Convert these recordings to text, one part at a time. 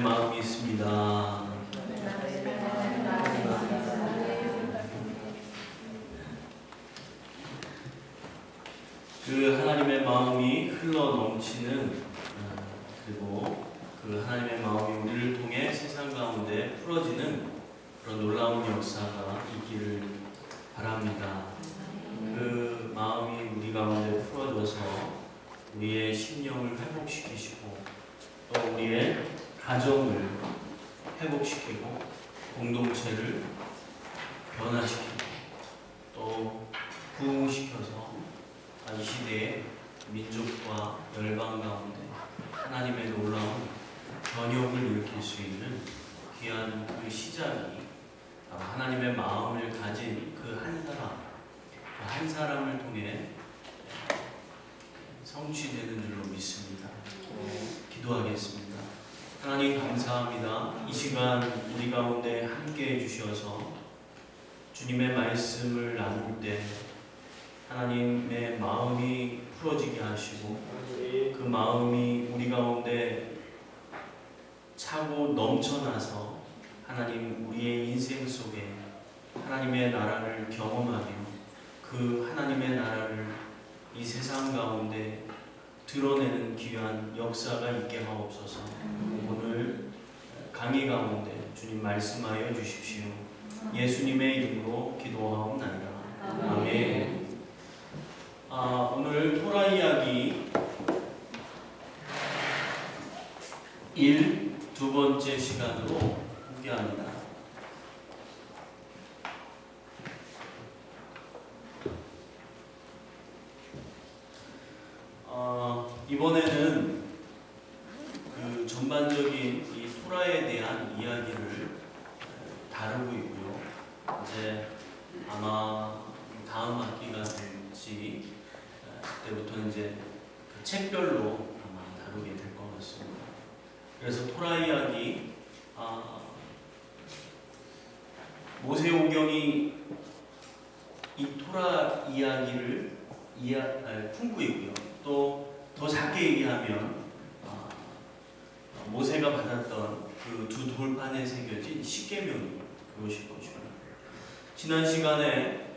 마음이 있습니다. 그 하나님의 마음이 흘러 넘치는 그리고 그 하나님의 마음이 우리를 통해 세상 가운데 풀어지는 그런 놀라운 역사가 있기를 바랍니다. 그 마음이 우리 가운데 풀어져서 우리의 심령을 회복시키시고 또 우리의 가정을 회복시키고 공동체를 변화시키고 또 부흥시켜서 이 시대의 민족과 열방 가운데 하나님의 놀라운 변혁을 일으킬 수 있는 귀한 그 시작이 하나님의 마음을 가진 그 한 사람을 통해 성취되는 줄로 믿습니다. 기도하겠습니다. 하나님 감사합니다. 이 시간 우리 가운데 함께 해주셔서 주님의 말씀을 나눌 때 하나님의 마음이 풀어지게 하시고 그 마음이 우리 가운데 차고 넘쳐나서 하나님 우리의 인생 속에 하나님의 나라를 경험하며 그 하나님의 나라를 이 세상 가운데 드러내는 귀한 역사가 있게 하옵소서. 오늘 강의 가운데 주님 말씀하여 주십시오. 예수님의 이름으로 기도하옵나이다. 아멘. 오늘 토라 이야기 1 두 번째 시간으로 함께합니다. 이번에는 그 전반적인 이 토라에 대한 이야기를 다루고 있고요. 이제 아마 다음 학기가 될지 그때부터는 이제 그 책별로 아마 다루게 될 것 같습니다. 그래서 토라 이야기, 모세오경이 이 토라 이야기를 품고 있고요. 또 더 작게 얘기하면 모세가 받았던 그 두 돌판에 새겨진 십계명이 그것일 것입니다. 지난 시간에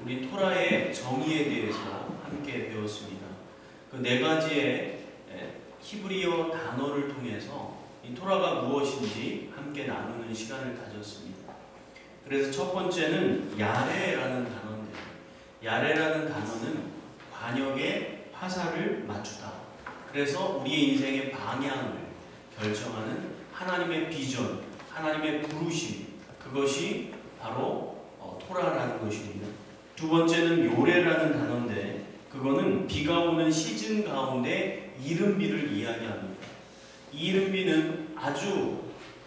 우리 토라의 정의에 대해서 함께 배웠습니다. 그 네 가지의 히브리어 단어를 통해서 이 토라가 무엇인지 함께 나누는 시간을 가졌습니다. 그래서 첫 번째는 야레라는 단어인데요. 야레라는 단어는 관역의 화살을 맞추다. 그래서 우리의 인생의 방향을 결정하는 하나님의 비전, 하나님의 부르심, 그것이 바로 토라라는 것입니다. 두 번째는 요레라는 단어인데 그거는 비가 오는 시즌 가운데 이른비를 이야기합니다. 이 이른비는 아주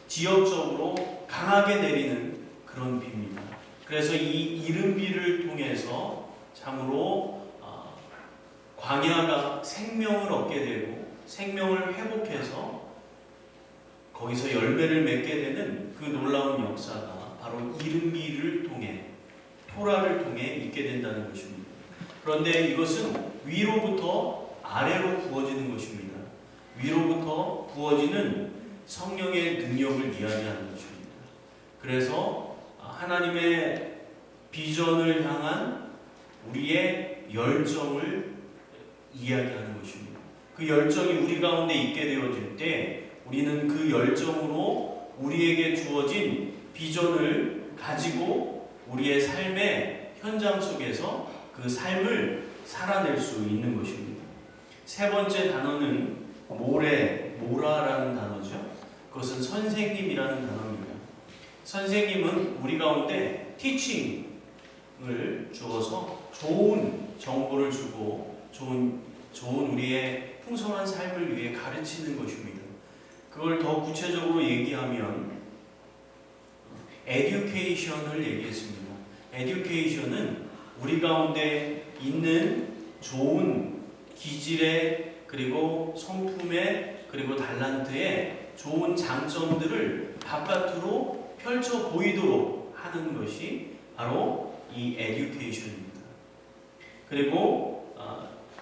지역적으로 강하게 내리는 그런 비입니다. 그래서 이 이른비를 통해서 참으로 광야가 생명을 얻게 되고 생명을 회복해서 거기서 열매를 맺게 되는 그 놀라운 역사가 바로 이른비를 통해 토라를 통해 있게 된다는 것입니다. 그런데 이것은 위로부터 아래로 부어지는 것입니다. 위로부터 부어지는 성령의 능력을 이야기하는 것입니다. 그래서 하나님의 비전을 향한 우리의 열정을 이야기하는 것입니다. 그 열정이 우리 가운데 있게 되어질 때 우리는 그 열정으로 우리에게 주어진 비전을 가지고 우리의 삶의 현장 속에서 그 삶을 살아낼 수 있는 것입니다. 세 번째 단어는 모라라는 단어죠. 그것은 선생님이라는 단어입니다. 선생님은 우리 가운데 티칭을 주어서 좋은 정보를 주고 좋은 우리의 풍성한 삶을 위해 가르치는 것입니다. 그걸 더 구체적으로 얘기하면 education을 얘기했습니다. education은 우리 가운데 있는 좋은 기질의 그리고 성품의 그리고 달란트의 좋은 장점들을 바깥으로 펼쳐 보이도록 하는 것이 바로 이 education입니다. 그리고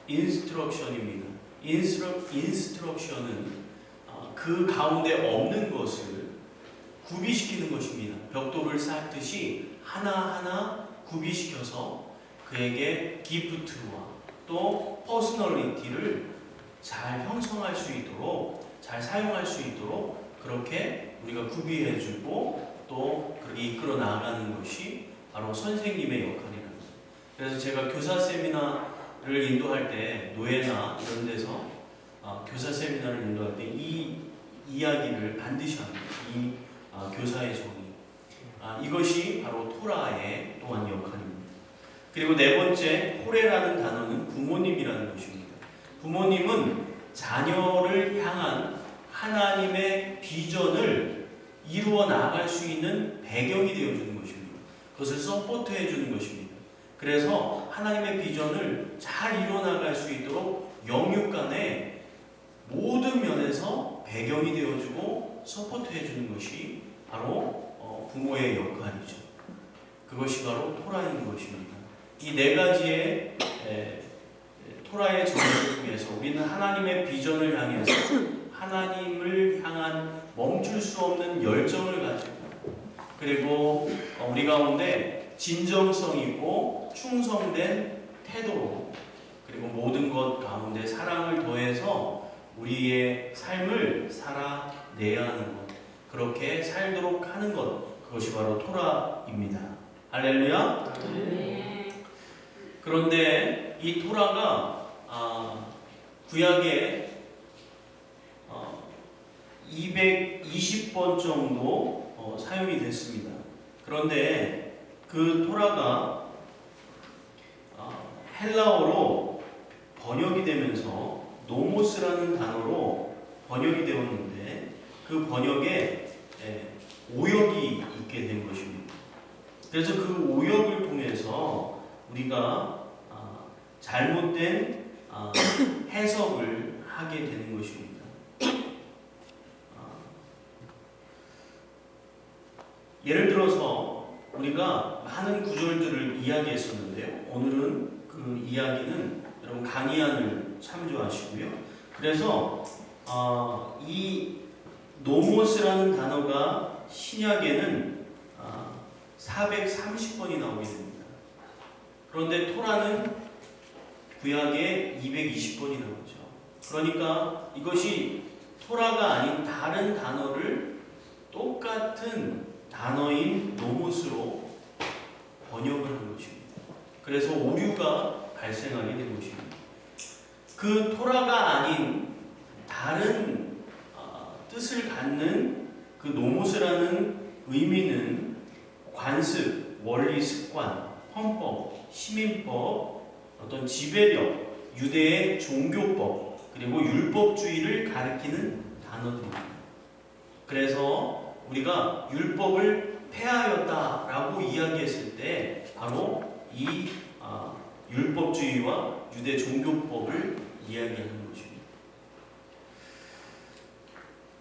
instruction입니다. instruction은 그 가운데 없는 것을 구비시키는 것입니다. 벽돌을 쌓듯이 하나하나 구비시켜서 그에게 기프트와 또 퍼스널리티를 잘 형성할 수 있도록, 잘 사용할 수 있도록 그렇게 우리가 구비해주고 또 그렇게 이끌어 나가는 것이 바로 선생님의 역할이라는 거예요. 그래서 제가 교사 세미나를 인도할 때, 노예나 이런 데서 교사 세미나를 인도할 때 이 이야기를 반드시 합니다. 이 교사의 정의. 이것이 바로 토라의 또한 역할입니다. 그리고 네 번째, 호레라는 단어는 부모님이라는 것입니다. 부모님은 자녀를 향한 하나님의 비전을 이루어 나갈 수 있는 배경이 되어주는 것입니다. 그것을 서포트해 주는 것입니다. 그래서 하나님의 비전을 잘 이루어 나갈 수 있도록 영육간에 모든 면에서 배경이 되어주고 서포트해 주는 것이 바로 부모의 역할이죠. 그것이 바로 토라인 것입니다. 이 네 가지의 토라의 정의를 통해서 우리는 하나님의 비전을 향해서 하나님을 향한 멈출 수 없는 열정을 가지고, 그리고 우리 가운데 진정성 있고 충성된 태도로, 그리고 모든 것 가운데 사랑을 더해서 우리의 삶을 살아내야 하는 것, 그렇게 살도록 하는 것, 그것이 바로 토라입니다. 할렐루야. 그런데 이 토라가 구약에 220번 정도 사용이 됐습니다. 그런데 그 토라가 헬라어로 번역이 되면서 노모스라는 단어로 번역이 되었는데 그 번역에 오역이 있게 된 것입니다. 그래서 그 오역을 통해서 우리가 잘못된 해석을 하게 되는 것입니다. 예를 들어서 우리가 많은 구절들을 이야기했었는데요. 오늘은 그 이야기는 여러분 강의안을 참조하시고요. 그래서 이 노모스라는 단어가 신약에는 430번이 나오게 됩니다. 그런데 토라는 구약에 220번이 나오죠. 그러니까 이것이 토라가 아닌 다른 단어를 똑같은 단어인 노모스로 번역을 한 것입니다. 그래서 오류가 발생하게 된 것입니다. 그 토라가 아닌 다른 뜻을 갖는 그 노모스라는 의미는 관습, 원리, 습관, 헌법, 시민법, 어떤 지배력, 유대의 종교법, 그리고 율법주의를 가리키는 단어들입니다. 그래서 우리가 율법을 폐하였다라고 이야기했을 때 바로 이 율법주의와 유대 종교법을 이야기하는 것입니다.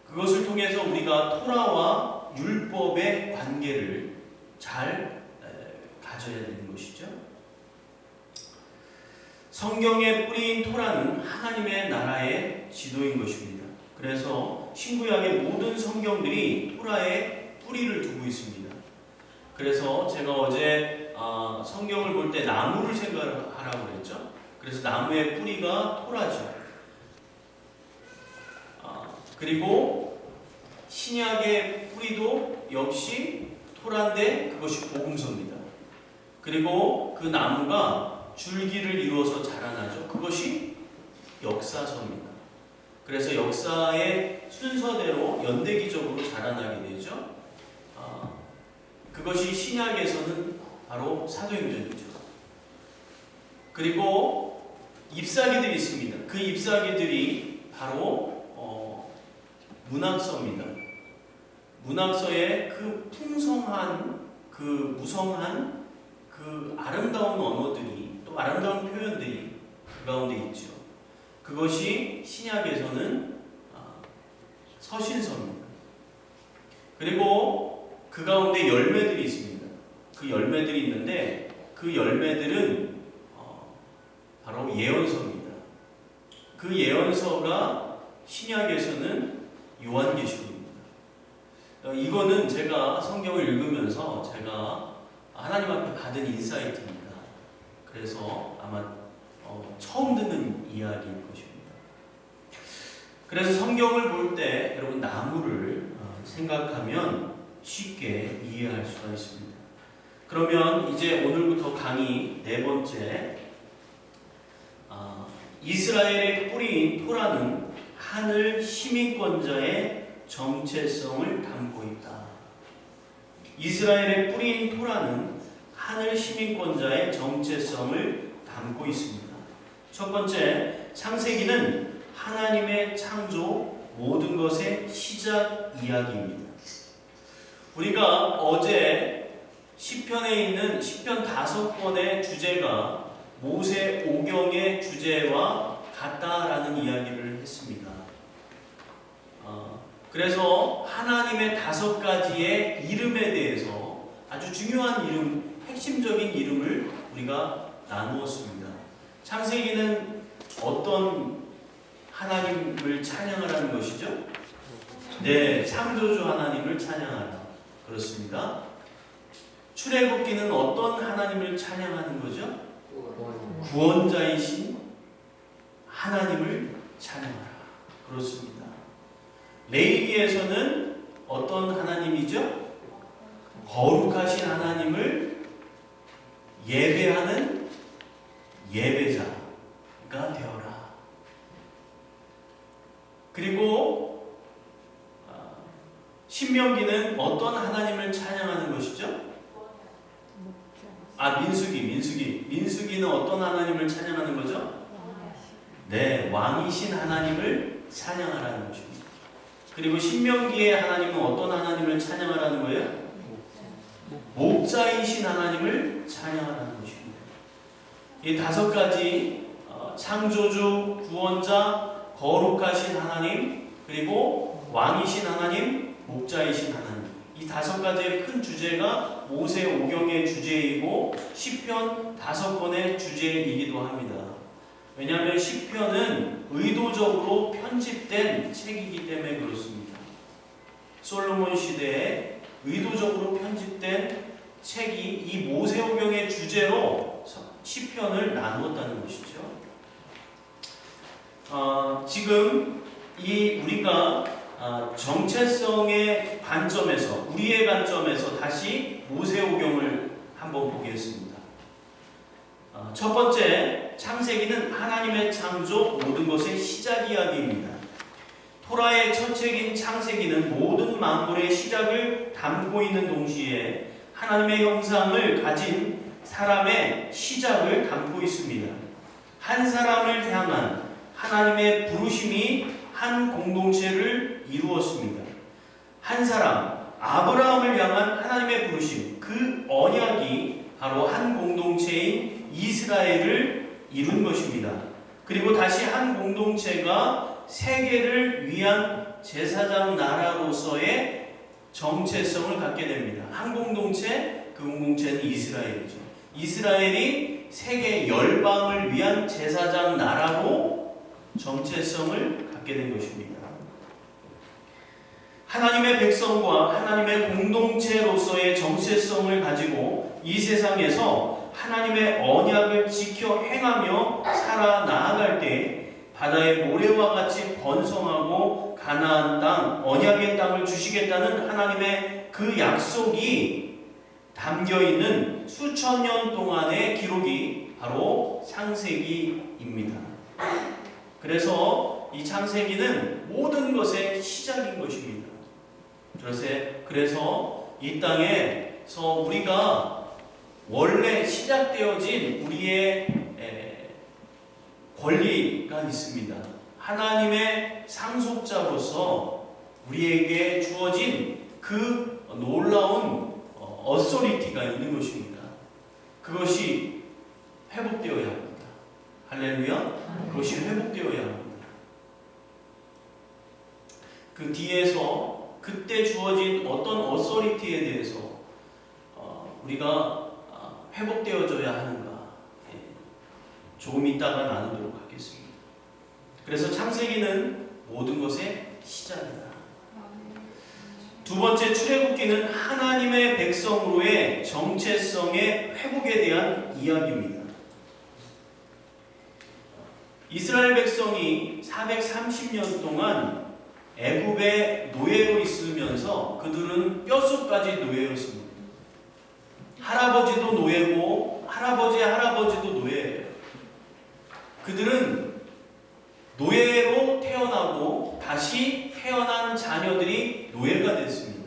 그것을 통해서 우리가 토라와 율법의 관계를 잘 가져야 되는 것이죠. 성경의 뿌리인 토라는 하나님의 나라의 지도인 것입니다. 그래서 신구약의 모든 성경들이 토라에 뿌리를 두고 있습니다. 그래서 제가 어제 성경을 볼 때 나무를 생각하라고 그랬죠. 그래서 나무의 뿌리가 토라죠. 그리고 신약의 뿌리도 역시 토라인데 그것이 복음서입니다. 그리고 그 나무가 줄기를 이루어서 자라나죠. 그것이 역사서입니다. 그래서 역사의 순서대로 연대기적으로 자라나게 되죠. 그것이 신약에서는 바로 사도행전이죠. 그리고 잎사귀들이 있습니다. 그 잎사귀들이 바로 문학서입니다. 문학서의 그 풍성한, 그 무성한, 그 아름다운 언어들이, 또 아름다운 표현들이 그 가운데 있죠. 그것이 신약에서는 서신서입니다. 그리고 그 가운데 열매들이 있습니다. 그 열매들이 있는데 그 열매들은 바로 예언서입니다. 그 예언서가 신약에서는 요한계시록입니다. 이거는 제가 성경을 읽으면서 제가 하나님 앞에 받은 인사이트입니다. 그래서 아마 처음 듣는 이야기일 것입니다. 그래서 성경을 볼 때 여러분 나무를 생각하면 쉽게 이해할 수가 있습니다. 그러면 이제 오늘부터 강의 네 번째, 이스라엘의 뿌리인 토라는 하늘 시민권자의 정체성을 담고 있다. 이스라엘의 뿌리인 토라는 하늘 시민권자의 정체성을 담고 있습니다. 첫 번째, 창세기는 하나님의 창조, 모든 것의 시작 이야기입니다. 우리가 어제 시편에 있는 시편 5권의 주제가 모세 오경의 주제와 같다라는 이야기를 했습니다. 그래서 하나님의 5가지의 이름에 대해서 아주 중요한 이름, 핵심적인 이름을 우리가 나누었습니다. 창세기는 어떤 하나님을 찬양하라는 것이죠? 네, 창조주 하나님을 찬양하라. 그렇습니다. 출애굽기는 어떤 하나님을 찬양하는 거죠? 구원자이신 하나님을 찬양하라. 그렇습니다. 레위기에서는 어떤 하나님이죠? 거룩하신 하나님을 예배하는 예배자가 되어라. 그리고 신명기는 어떤 하나님을 찬양하는 것이죠? 민수기는 어떤 하나님을 찬양하는 거죠? 네, 왕이신 하나님을 찬양하라는 것입니다. 그리고 신명기의 하나님은 어떤 하나님을 찬양하라는 거예요? 목자이신 하나님을 찬양하라는 것입니다. 이 5가지 창조주, 구원자, 거룩하신 하나님, 그리고 왕이신 하나님, 목자이신 하나님, 이 5가지의 큰 주제가 모세 오경의 주제이고 시편 5권의 주제이기도 합니다. 왜냐하면 시편은 의도적으로 편집된 책이기 때문에 그렇습니다. 솔로몬 시대에 의도적으로 편집된 책이 이 모세오경의 주제로 시편을 나누었다는 것이죠. 지금 우리가 정체성의 관점에서, 우리의 관점에서 다시 모세오경을 한번 보겠습니다. 첫 번째, 창세기는 하나님의 창조, 모든 것의 시작 이야기입니다. 토라의 첫 책인 창세기는 모든 만물의 시작을 담고 있는 동시에 하나님의 형상을 가진 사람의 시작을 담고 있습니다. 한 사람을 향한 하나님의 부르심이 한 공동체를 이루었습니다. 한 사람, 아브라함을 향한 하나님의 부르심, 그 언약이 바로 한 공동체인 이스라엘을 이룬 것입니다. 그리고 다시 한 공동체가 세계를 위한 제사장 나라로서의 정체성을 갖게 됩니다. 한 공동체, 그 공동체는 이스라엘이죠. 이스라엘이 세계 열방을 위한 제사장 나라로 정체성을 갖게 된 것입니다. 하나님의 백성과 하나님의 공동체로서의 정체성을 가지고 이 세상에서 하나님의 언약을 지켜 행하며 살아나아갈 때 바다의 모래와 같이 번성하고 가나안 땅, 언약의 땅을 주시겠다는 하나님의 그 약속이 담겨있는 수천 년 동안의 기록이 바로 창세기입니다. 그래서 이 창세기는 모든 것의 시작인 것입니다. 그래서 이 땅에서 우리가 원래 시작되어진 우리의 권리가 있습니다. 하나님의 상속자로서 우리에게 주어진 그 놀라운 어소리티가 있는 것입니다. 그것이 회복되어야 합니다. 할렐루야. 그것이 회복되어야 합니다. 그 뒤에서 그때 주어진 어떤 어소리티에 대해서 우리가 회복되어져야 하는가, 조금 이따가 나누도록 하겠습니다. 그래서 창세기는 모든 것의 시작이다. 두 번째 출애굽기는 하나님의 백성으로의 정체성의 회복에 대한 이야기입니다. 이스라엘 백성이 430년 동안 애굽의 노예로 있으면서 그들은 뼛속까지 노예였습니다. 할아버지도 노예고 할아버지의 할아버지도 노예예요. 그들은 노예로 태어나고 다시 태어난 자녀들이 노예가 됐습니다.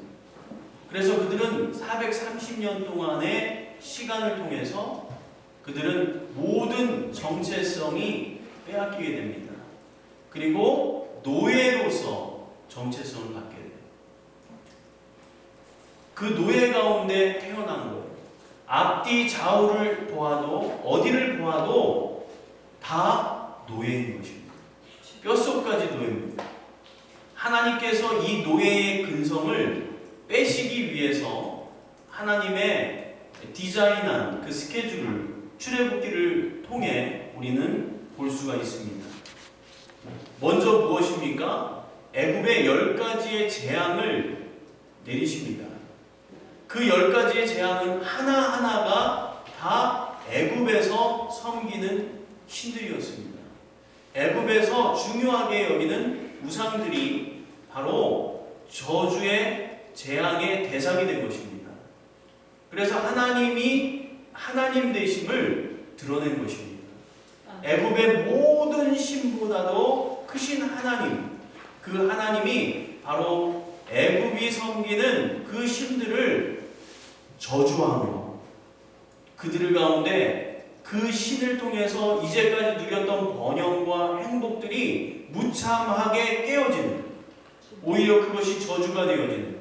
그래서 그들은 430년 동안의 시간을 통해서 그들은 모든 정체성이 빼앗기게 됩니다. 그리고 노예로서 정체성을 갖게 돼요. 그 노예 가운데 태어난 거예요. 앞뒤 좌우를 보아도 어디를 보아도 다 노예인 것입니다. 뼛속까지 노예입니다. 하나님께서 이 노예의 근성을 빼시기 위해서 하나님의 디자인한 그 스케줄을 출애굽기를 통해 우리는 볼 수가 있습니다. 먼저 무엇입니까? 애굽의 10가지의 재앙을 내리십니다. 그 10가지의 재앙은 하나하나가 다 애굽에서 섬기는 신들이었습니다. 애굽에서 중요하게 여기는 우상들이 바로 저주의 재앙의 대상이 된 것입니다. 그래서 하나님이 하나님 되심을 드러낸 것입니다. 애굽의 모든 신보다도 크신 하나님, 그 하나님이 바로 애굽이 섬기는 그 신들을 저주하며 그들 가운데 그 신을 통해서 이제까지 누렸던 번영과 행복들이 무참하게 깨어지는, 오히려 그것이 저주가 되어지는,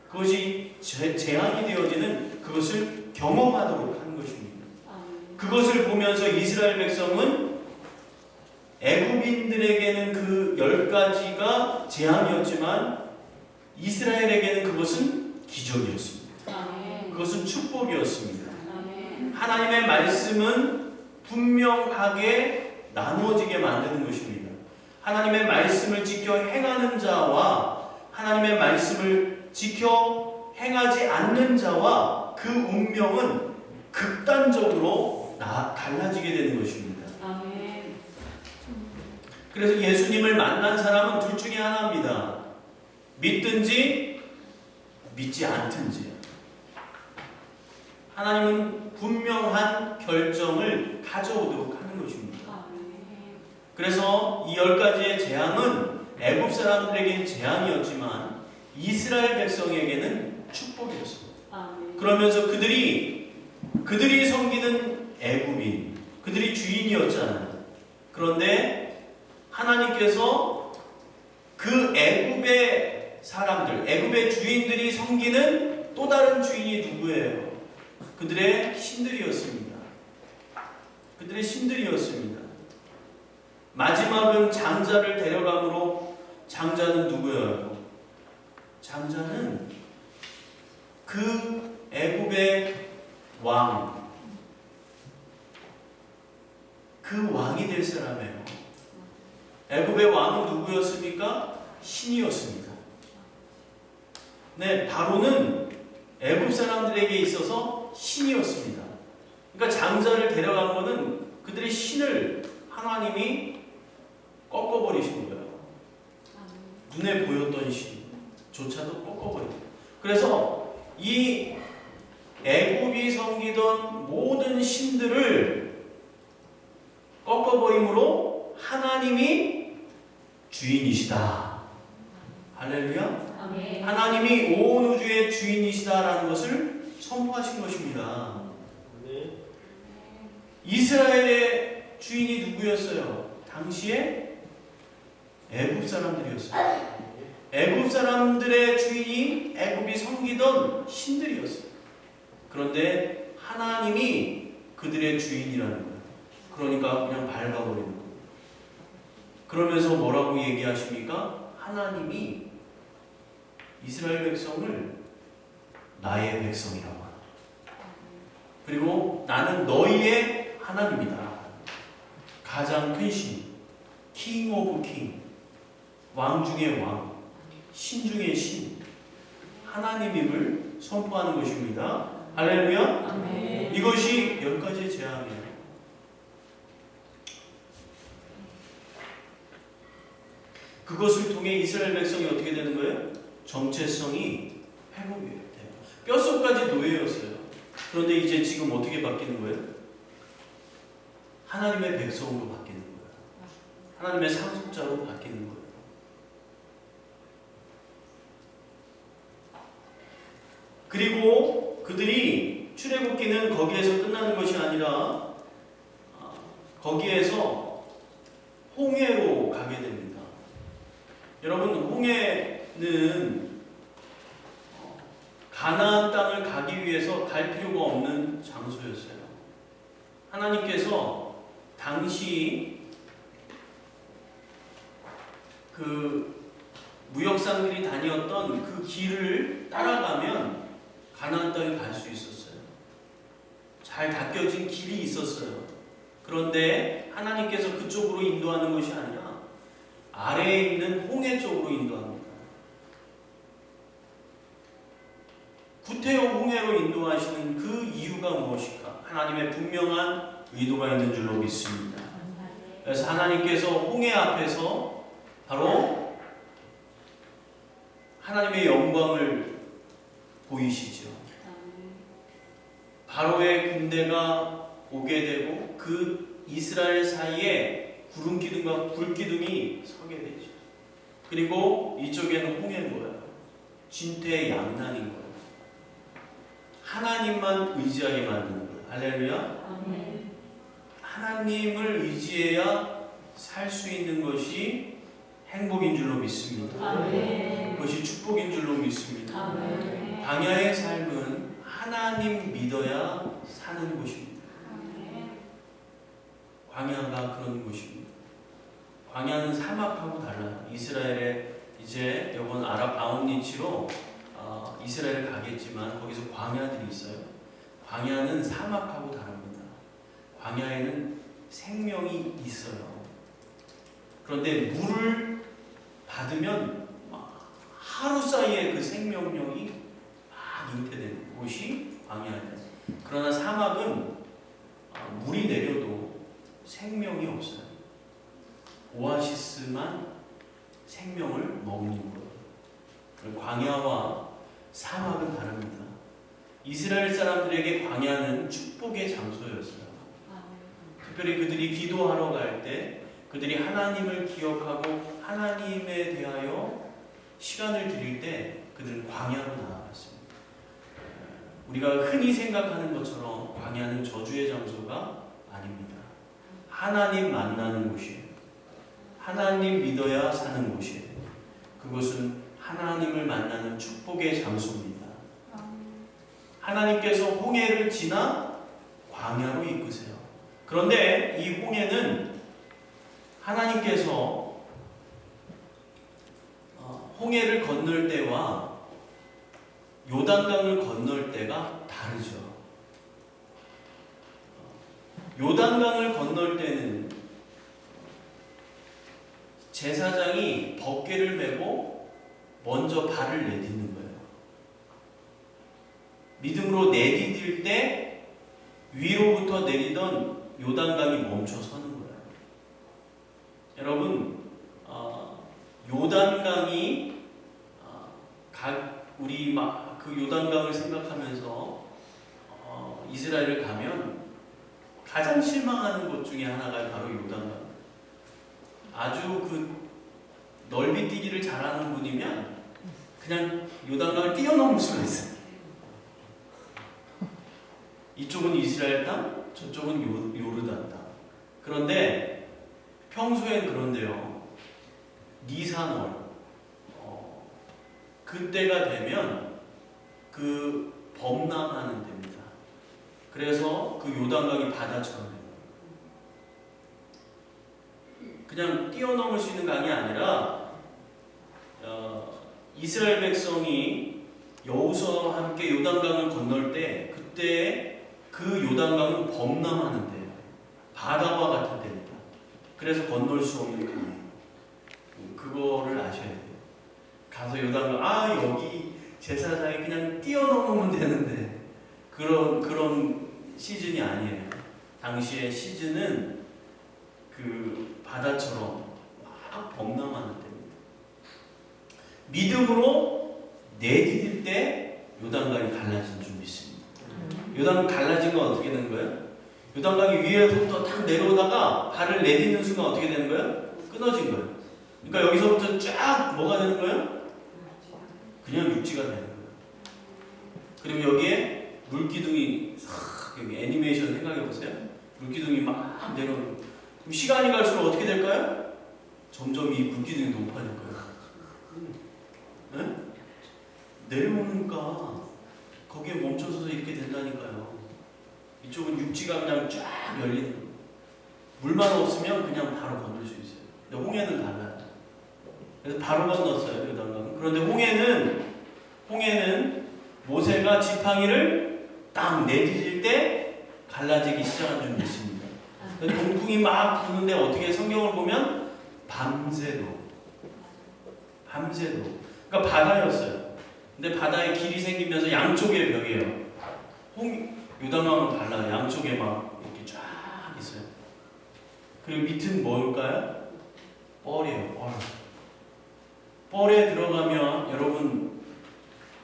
그것이 재앙이 되어지는 그것을 경험하도록 하는 것입니다. 그것을 보면서 이스라엘 백성은 애굽인들에게는 그 10가지가 재앙이었지만 이스라엘에게는 그것은 기적이었습니다. 그것은 축복이었습니다. 하나님의 말씀은 분명하게 나누어지게 만드는 것입니다. 하나님의 말씀을 지켜 행하는 자와 하나님의 말씀을 지켜 행하지 않는 자와 그 운명은 극단적으로 달라지게 되는 것입니다. 그래서 예수님을 만난 사람은 둘 중에 하나입니다. 믿든지 믿지 않든지. 하나님은 분명한 결정을 가져오도록 하는 것입니다. 그래서 이 10가지의 재앙은 애굽 사람들에게는 재앙이었지만 이스라엘 백성에게는 축복이었습니다. 그러면서 그들이 섬기는 애굽인, 그들이 주인이었잖아요. 그런데 하나님께서 그 애굽의 사람들, 애굽의 주인들이 섬기는 또 다른 주인이 누구예요? 그들의 신들이었습니다. 그들의 신들이었습니다. 마지막은 장자를 데려감으로, 장자는 누구예요? 장자는 그 애굽의 왕, 그 왕이 될 사람이에요. 애굽의 왕은 누구였습니까? 신이었습니다. 네, 바로는 애굽 사람들에게 있어서 신이었습니다. 그러니까 장자를 데려간 것은 그들의 신을 하나님이 꺾어버리신 거예요. 눈에 보였던 신조차도 꺾어버려요. 그래서 이 애굽이 섬기던 모든 신들을 꺾어버림으로 하나님이 주인이시다. 할렐루야. 아멘. 하나님이 온 우주의 주인이시다라는 것을 선포하신 것입니다. 네. 이스라엘의 주인이 누구였어요? 당시에 애굽 사람들이었어요. 애굽 사람들의 주인이 애굽이 섬기던 신들이었어요. 그런데 하나님이 그들의 주인이라는 거예요. 그러니까 그냥 밟아버리는 거예요. 그러면서 뭐라고 얘기하십니까? 하나님이 이스라엘 백성을 나의 백성이라고 합니다. 그리고 나는 너희의 하나님이다. 가장 큰 신, 킹 오브 킹, 왕 중의 왕, 신 중의 신, 하나님임을 선포하는 것입니다. 할렐루야. 아멘. 이것이 10가지의 재앙이에요. 그것을 통해 이스라엘 백성이 어떻게 되는 거예요? 정체성이 회복이 돼요. 뼛속까지 노예였어요. 그런데 이제 지금 어떻게 바뀌는 거예요? 하나님의 백성으로 바뀌는 거예요. 하나님의 상속자로 바뀌는 거예요. 그리고 그들이 출애굽기는 거기에서 끝나는 것이 아니라 거기에서 홍해로 가게 됩니다. 여러분, 홍해는 가나안 땅을 가기 위해서 갈 필요가 없는 장소였어요. 하나님께서 당시 그 무역상들이 다녔던 그 길을 따라가면 가나안 땅에 갈 수 있었어요. 잘 닦여진 길이 있었어요. 그런데 하나님께서 그쪽으로 인도하는 것이 아니라 아래에 있는 홍해 쪽으로 인도합니다. 구태여 홍해로 인도하시는 그 이유가 무엇일까? 하나님의 분명한 의도가 있는 줄로 믿습니다. 그래서 하나님께서 홍해 앞에서 바로 하나님의 영광을 보이시죠. 바로의 군대가 오게 되고 그 이스라엘 사이에 구름 기둥과 불 기둥이 서게 되죠. 그리고 이쪽에는 홍해인 거예요. 진퇴양난인 거예요. 하나님만 의지하게 만드는 거예요. 할렐루야. 아멘. 하나님을 의지해야 살 수 있는 것이 행복인 줄로 믿습니다. 아멘. 그것이 축복인 줄로 믿습니다. 아멘. 광야의 삶은 하나님 믿어야 사는 곳입니다. 광야가 그런 곳입니다. 광야는 사막하고 달라요. 이스라엘에 이제 이번 아랍 아웃리치로 이스라엘을 가겠지만 거기서 광야들이 있어요. 광야는 사막하고 다릅니다. 광야에는 생명이 있어요. 그런데 물을 받으면 하루 사이에 그 생명력이 막 잉태되는 곳이 광야예요. 그러나 사막은 물이 내려도 생명이 없어요. 오아시스만 생명을 먹는 거예요. 광야와 사막은 다릅니다. 이스라엘 사람들에게 광야는 축복의 장소였어요. 특별히 그들이 기도하러 갈 때 그들이 하나님을 기억하고 하나님에 대하여 시간을 드릴 때 그들은 광야로 나아갔습니다. 우리가 흔히 생각하는 것처럼 광야는 저주의 장소가 아닙니다. 하나님 만나는 곳이에요. 하나님 믿어야 사는 곳이에요. 그곳은 하나님을 만나는 축복의 장소입니다. 하나님께서 홍해를 지나 광야로 이끄세요. 그런데 이 홍해는 하나님께서 홍해를 건널 때와 요단강을 건널 때가 다르죠. 요단강을 건널 때는 제사장이 벗개를 메고 먼저 발을 내딛는 거예요. 믿음으로 내디딜 때 위로부터 내리던 요단강이 멈춰 서는 거예요. 여러분, 요단강이 우리 그 요단강을 생각하면서 이스라엘을 가면 가장 실망하는 것 중에 하나가 바로 요단강. 아주 그 넓이 뛰기를 잘하는 분이면 그냥 요단강을 뛰어넘을 수가 있어요. 이쪽은 이스라엘 땅, 저쪽은 요르단 땅. 그런데 평소엔 그런데요. 니산월 그때가 되면 그 범람하는 데입니다. 그래서 그 요단강이 바다처럼 돼요. 그냥 뛰어넘을 수 있는 강이 아니라 이스라엘 백성이 여호수아와 함께 요단강을 건널 때 그때 그 요단강은 범람하는 데예요. 바다와 같은 데입니다. 그래서 건널 수 없는 강이에요. 그거를 아셔야 돼요. 가서 요단강, 여기 제사장이 그냥 뛰어넘으면 되는데 그런 시즌이 아니에요. 당시의 시즌은 그 바다처럼 막 범람하는 때입니다. 믿음으로 내디딜 때 요단강이 갈라진 줄 믿습니다. 요단 갈라진 건 어떻게 되는 거예요? 요단강이 위에서부터 딱 내려오다가 발을 내딛는 순간 어떻게 되는 거예요? 끊어진 거예요. 그러니까 여기서부터 쫙 뭐가 되는 거예요? 그냥 육지가 되는 거예요. 그리고 여기에 물기둥이 싹 여기 애니메이션 생각해 보세요. 물기둥이 막 내려오는. 그럼 시간이 갈수록 어떻게 될까요? 점점 이 물기둥이 높아질 거예요. 네? 내려오니까 거기에 멈춰서서 이렇게 된다니까요. 이쪽은 육지가 그냥 쫙 열리는 거예요. 물만 없으면 그냥 바로 건널 수 있어요. 근데 홍해는 달라요. 그래서 바로 건넜어요. 요단강은. 그런데 홍해는 모세가 지팡이를 딱 내디딜 때 갈라지기 시작한 줄 믿습니다. 동풍이 막 부는데 어떻게 성경을 보면 밤새도록. 그러니까 바다였어요. 근데 바다에 길이 생기면서 양쪽에 벽이에요. 요단강은 달라요. 양쪽에 막 이렇게 쫙 있어요. 그리고 밑은 뭘까요? 뻘이에요. 뻘에 들어가면 여러분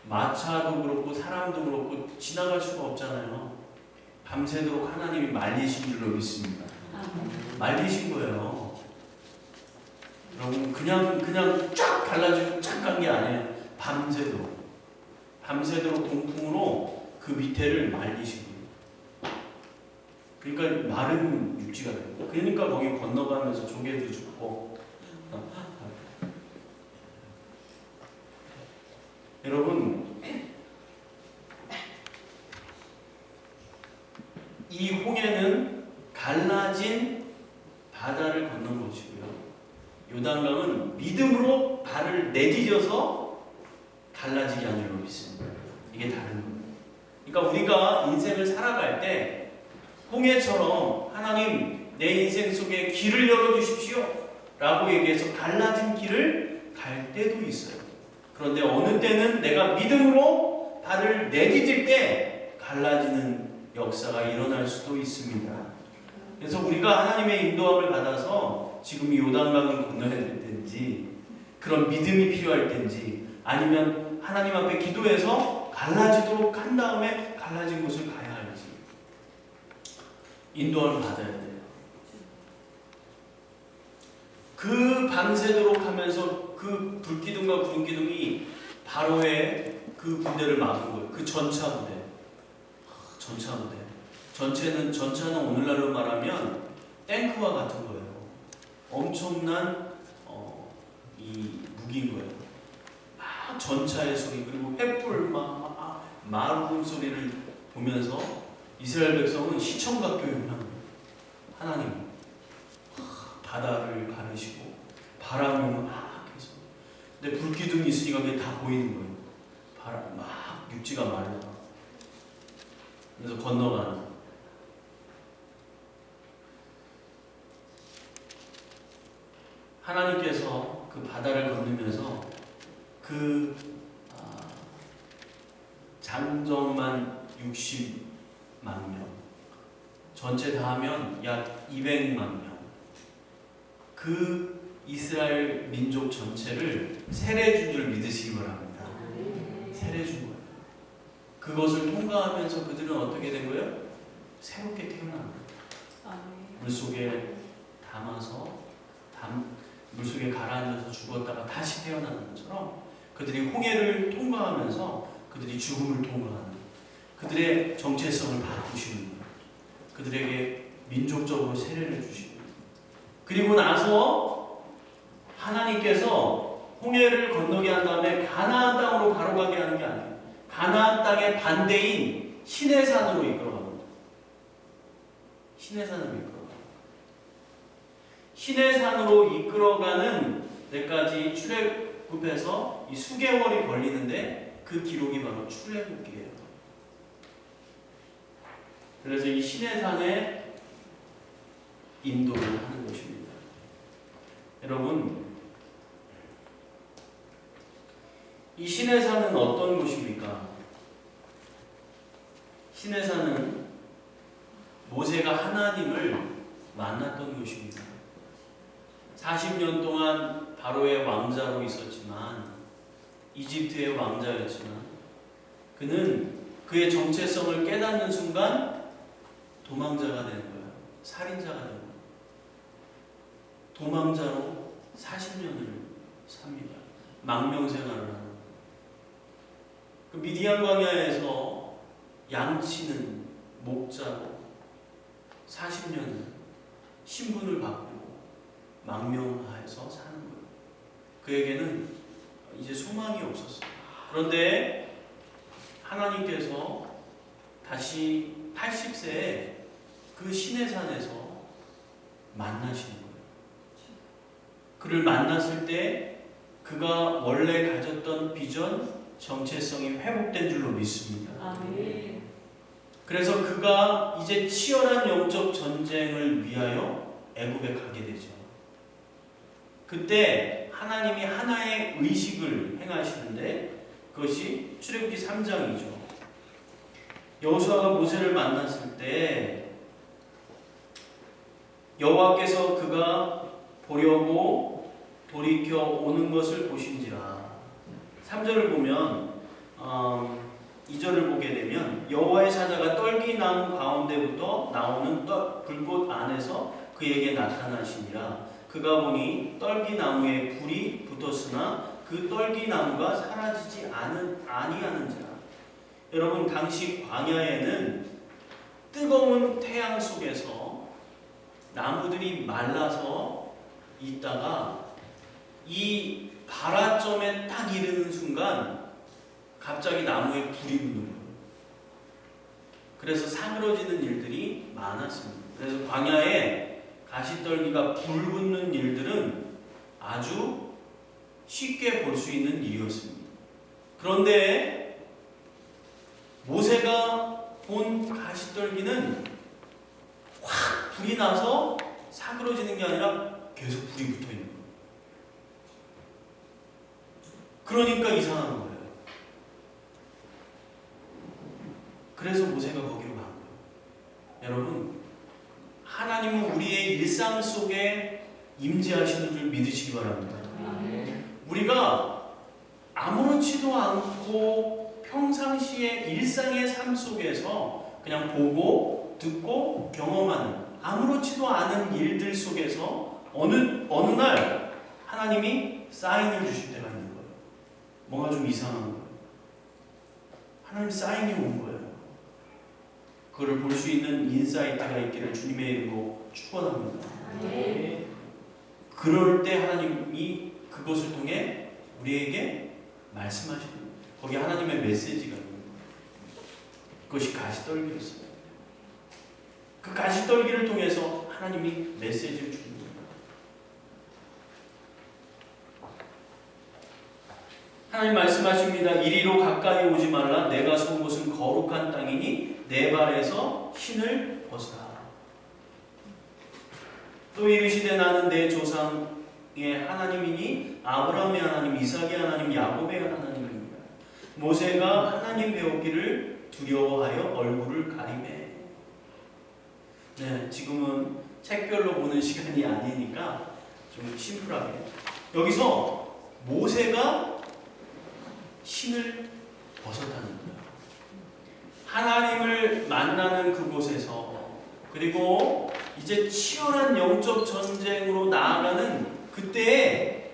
마차도 그렇고 사람도 그렇고 지나갈 수가 없잖아요. 밤새도록 하나님이 말리신 줄로 믿습니다. 말리신 거예요. 여러분 그냥 쫙 갈라지고 쫙 간 게 아니에요. 밤새도록 동풍으로 그 밑에를 말리신 거예요. 그러니까 마른 육지가 되고, 그러니까 거기 건너가면서 조개도 죽고. 여러분 이 홍해는 갈라진 바다를 건넌 것이고요. 요단강은 믿음으로 발을 내디뎌서 갈라지게 하는 줄로 믿습니다. 이게 다른 거예요. 그러니까 우리가 인생을 살아갈 때 홍해처럼 하나님 내 인생 속에 길을 열어주십시오 라고 얘기해서 갈라진 길을 갈 때도 있어요. 그런데 어느 때는 내가 믿음으로 발을 내디딜 때 갈라지는 역사가 일어날 수도 있습니다. 그래서 우리가 하나님의 인도함을 받아서 지금 이 요단강을 건너야 될 때인지, 그런 믿음이 필요할 때인지, 아니면 하나님 앞에 기도해서 갈라지도록 한 다음에 갈라진 곳을 가야 할지 인도함을 받아야 돼요. 그 밤새도록 하면서 그 불기둥과 구름기둥이 바로의 그 부대를 막은 거예요. 그 전차 부대. 전차는 오늘날로 말하면 탱크와 같은 거예요. 엄청난 이 무기인 거예요. 막 전차의 소리, 그리고 횃불 막 마루 소리를 보면서 이스라엘 백성은 시청각 교육을 합니다. 하나님 바다를 가르시고 바람을 막 해서, 근데 불기둥이 있으니까 그게 다 보이는 거예요. 바람 막 육지가 말라. 그래서 건너가는. 하나님께서 그 바다를 건너면서 그 장정만 60만 명, 전체 다 하면 약 200만 명, 그 이스라엘 민족 전체를 세례 준 줄 믿으시기 바랍니다. 세례 준 거예요. 그것을 통과하면서 그들은 어떻게 된 거예요? 새롭게 태어난 거예요. 물속에 담아서 물속에 가라앉아서 죽었다가 다시 태어나는 것처럼 그들이 홍해를 통과하면서 그들이 죽음을 통과하는, 그들의 정체성을 바꾸시는 거예요. 그들에게 민족적으로 세례를 주시고, 그리고 나서 하나님께서 홍해를 건너게 한 다음에 가나안 땅으로 바로 가게 하는 게 아니에요. 가나안 땅의 반대인 시내산으로 이끌어갑니다. 시내산으로 이끌어가는 데까지 출애굽해서 이 수개월이 걸리는데 그 기록이 바로 출애굽기예요. 그래서 이 시내산에 인도를 하는 것입니다. 여러분, 이 시내산은 어떤 곳입니까? 시내산은 모세가 하나님을 만났던 곳입니다. 40년 동안 바로의 왕자로 있었지만, 이집트의 왕자였지만, 그는 그의 정체성을 깨닫는 순간 도망자가 되는 거예요. 살인자가 되는 거예요. 도망자로 40년을 삽니다. 망명생활을 하는 거예요. 그 미디안 광야에서 양치는 목자로 40년을 신분을 받고 망명하여서 사는 거예요. 그에게는 이제 소망이 없었어요. 그런데 하나님께서 다시 80세에 그 시내산에서 만나시는 거예요. 그를 만났을 때 그가 원래 가졌던 비전, 정체성이 회복된 줄로 믿습니다. 아멘. 그래서 그가 이제 치열한 영적 전쟁을 위하여 애굽에 가게 되죠. 그때 하나님이 하나의 의식을 행하시는데 그것이 출애굽기 3장이죠. 여호수아가 모세를 만났을 때 여호와께서 그가 보려고 돌이켜 오는 것을 보신지라. 3절을 보면 2절을 보게 되면 여호와의 사자가 떨기나무 가운데부터 나오는 불꽃 안에서 그에게 나타나시니라. 그가 보니 떨기나무에 불이 붙었으나 그 떨기나무가 사라지지 아니하는지라. 여러분, 당시 광야에는 뜨거운 태양 속에서 나무들이 말라서 있다가 이 발화점에 딱 이르는 순간 갑자기 나무에 불이 붙는 거예요. 그래서 사그러지는 일들이 많았습니다. 그래서 광야에 가시떨기가 불 붙는 일들은 아주 쉽게 볼 수 있는 일이었습니다. 그런데 모세가 본 가시떨기는 확 불이 나서 사그러지는 게 아니라 계속 불이 붙어 있는 거예요. 그러니까 이상한 거예요. 그래서 모세가 거기로 간 거예요. 여러분, 하나님은 우리의 일상 속에 임재하시는 줄 믿으시기 바랍니다. 우리가 아무렇지도 않고 평상시의 일상의 삶 속에서 그냥 보고 듣고 경험하는 아무렇지도 않은 일들 속에서 어느 날 하나님이 사인을 주실 때가 있는 거예요. 뭔가 좀 이상한 거예요. 하나님 사인이 온 거예요. 그걸 볼 수 있는 인사이트가 있기를 주님의 이름으로 축원합니다. 네. 그럴 때 하나님이 그것을 통해 우리에게 말씀하시는 거예요. 거기 하나님의 메시지가 있는 거예요. 그것이 가시떨기였어요. 그 가시떨기를 통해서 하나님이 메시지를 주는 거예요. 하나님 말씀하십니다. 이리로 가까이 오지 말라. 내가 선 곳은 거룩한 땅이니 내 발에서 신을 벗으라. 또 이르시되 나는 내 조상의 하나님이니 아브라함의 하나님, 이삭의 하나님, 야곱의 하나님입니다. 모세가 하나님 배웠기를 두려워하여 얼굴을 가리매. 네, 지금은 책별로 보는 시간이 아니니까 좀 심플하게. 여기서 모세가 신을 벗어다는 거예요. 하나님을 만나는 그곳에서, 그리고 이제 치열한 영적 전쟁으로 나아가는 그때에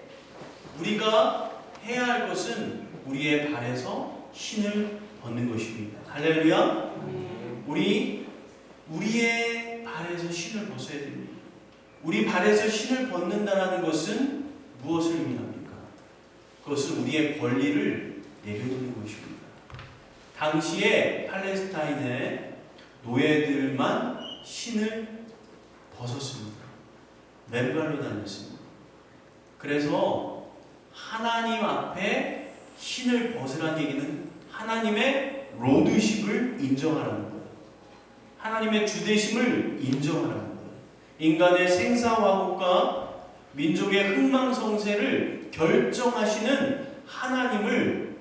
우리가 해야 할 것은 우리의 발에서 신을 벗는 것입니다. 할렐루야. 우리의 발에서 신을 벗어야 됩니다. 우리 발에서 신을 벗는다는 것은 무엇을 의미합니까? 그것은 우리의 권리를 내려놓는 것입니다. 당시에 팔레스타인의 노예들만 신을 벗었습니다. 맨발로 다녔습니다. 그래서 하나님 앞에 신을 벗으라는 얘기는 하나님의 로드십을 인정하라는 거예요. 하나님의 주대심을 인정하라는 거예요. 인간의 생사화복과 민족의 흥망성쇠를 결정하시는 하나님을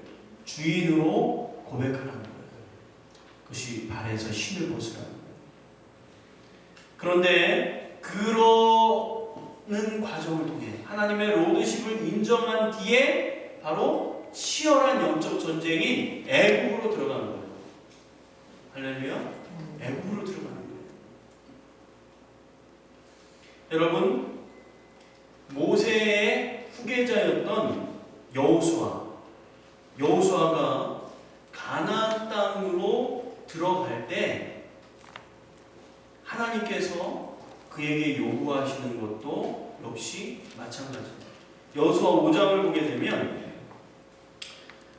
주인으로 고백하라는 거예요. 그것이 발에서 신을 벗으라는 거예요. 그런데 그러는 과정을 통해 하나님의 로드십을 인정한 뒤에 바로 치열한 영적 전쟁인 애굽으로 들어가는 거예요. 할렐루야. 애굽으로 들어가는 거예요. 여러분, 모세의 후계자였던 여호수아가 가나안 땅으로 들어갈 때 하나님께서 그에게 요구하시는 것도 역시 마찬가지입니다. 여호수아 5장을 보게 되면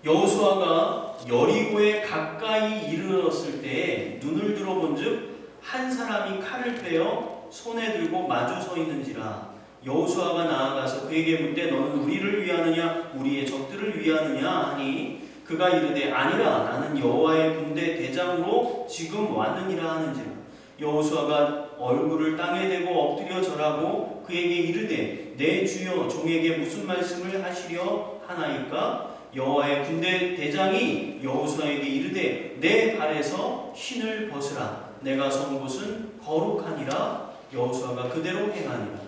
여호수아가 여리고에 가까이 이르렀을 때에 눈을 들어본즉 한 사람이 칼을 빼어 손에 들고 마주 서 있는지라. 여호수아가 나아가서 그에게 묻되 너는 우리를 위하느냐 우리의 적들을 위하느냐 하니 그가 이르되 아니라 나는 여호와의 군대 대장으로 지금 왔느니라 하는지라. 여호수아가 얼굴을 땅에 대고 엎드려 절하고 그에게 이르되 내 주여 종에게 무슨 말씀을 하시려 하나이까. 여호와의 군대 대장이 여호수아에게 이르되 내 발에서 신을 벗으라. 내가 선 곳은 거룩하니라. 여호수아가 그대로 행하니라.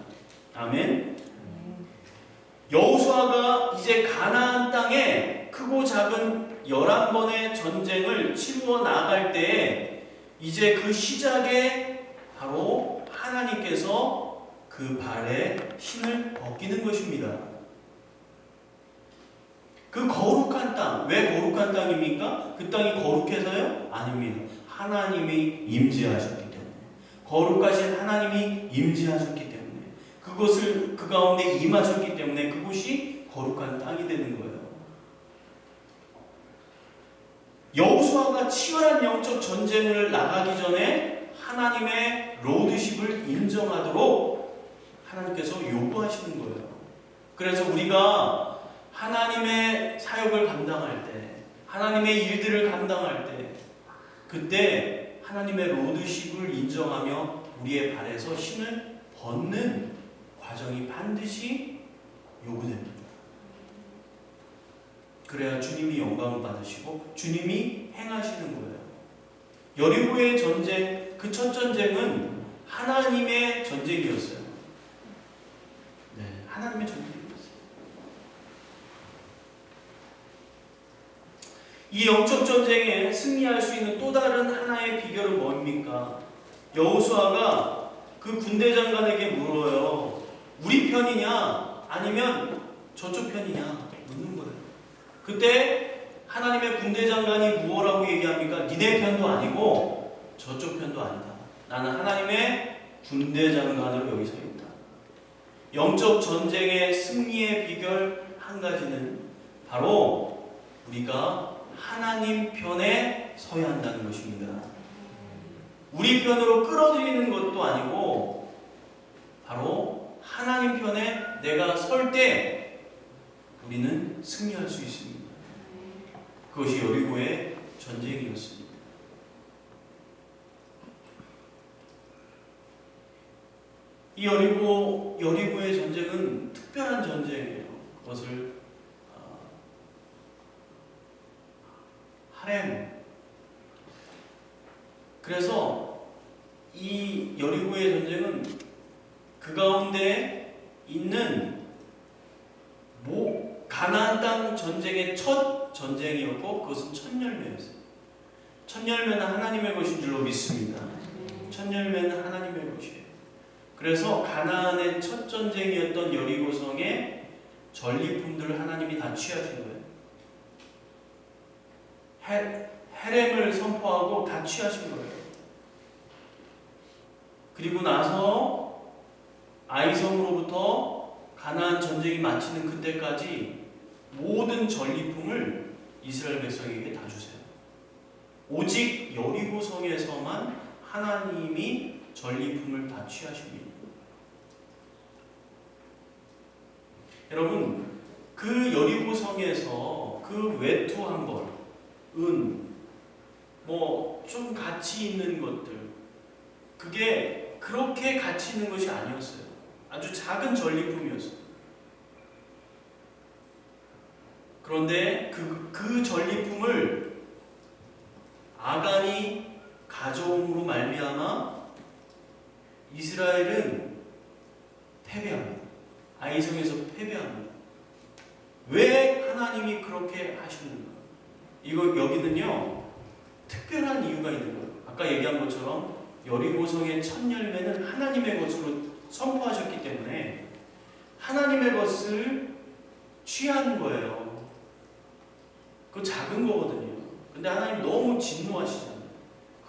아멘. 여호수아가 이제 가나안 땅에 크고 작은 11번의 전쟁을 치루어 나갈 때에 이제 그 시작에 바로 하나님께서 그 발에 신을 벗기는 것입니다. 그 거룩한 땅, 왜 거룩한 땅입니까? 그 땅이 거룩해서요? 아닙니다. 하나님이 임재하셨기 때문에, 거룩하신 하나님이 임재하셨기 때문에, 그것을 그 가운데 임하셨기 때문에 그곳이 거룩한 땅이 되는 거예요. 여호수아가 치열한 영적 전쟁을 나가기 전에 하나님의 로드십을 인정하도록 하나님께서 요구하시는 거예요. 그래서 우리가 하나님의 사역을 감당할 때, 하나님의 일들을 감당할 때, 그때 하나님의 로드십을 인정하며 우리의 발에서 신을 벗는 과정이 반드시 요구됩니다. 그래야 주님이 영광을 받으시고 주님이 행하시는 거예요. 여리고의 전쟁, 그 첫 전쟁은 하나님의 전쟁이었어요. 네, 하나님의 전쟁이었어요. 이 영적 전쟁에 승리할 수 있는 또 다른 하나의 비결은 뭡니까? 여호수아가 그 군대 장관에게 물어요. 우리 편이냐 아니면 저쪽 편이냐 묻는 거예요. 그때 하나님의 군대 장관이 무엇라고 얘기합니까? 니네 편도 아니고 저쪽 편도 아니다. 나는 하나님의 군대 장관으로 여기 서 있다. 영적 전쟁의 승리의 비결 한 가지는 바로 우리가 하나님 편에 서야 한다는 것입니다. 우리 편으로 끌어들이는 것도 아니고 바로 하나님 편에 내가 설 때 우리는 승리할 수 있습니다. 그것이 여리고의 전쟁이었습니다. 이 여리고의 전쟁은 특별한 전쟁이에요. 그것을 하렘. 그래서 이 여리고의 전쟁은 그 가운데 있는 가나안 땅 전쟁의 첫 전쟁이었고 그것은 첫 열매였어요. 첫 열매는 하나님의 것인 줄로 믿습니다. 첫 열매는 하나님의 것이에요. 그래서 가나안의 첫 전쟁이었던 여리고성의 전리품들을 하나님이 다 취하신 거예요. 헤렘을 선포하고 다 취하신 거예요. 그리고 나서 아이성으로부터 가나안 전쟁이 마치는 그때까지 모든 전리품을 이스라엘 백성에게 다 주세요. 오직 여리고성에서만 하나님이 전리품을 다 취하십니다. 여러분, 그 여리고성에서 그 외투한 벌, 좀 가치 있는 것들, 그게 그렇게 가치 있는 것이 아니었어요. 아주 작은 전리품이었어요. 그런데 그 전리품을 아간이 가져옴으로 말미암아 이스라엘은 패배합니다. 아이성에서 패배합니다. 왜 하나님이 그렇게 하시는가? 이거 여기는요 특별한 이유가 있는 거예요. 아까 얘기한 것처럼 여리고성의 첫 열매는 하나님의 것으로 선포하셨기 때문에 하나님의 것을 취한 거예요. 그거 작은 거거든요. 근데 하나님 너무 진노하시잖아요.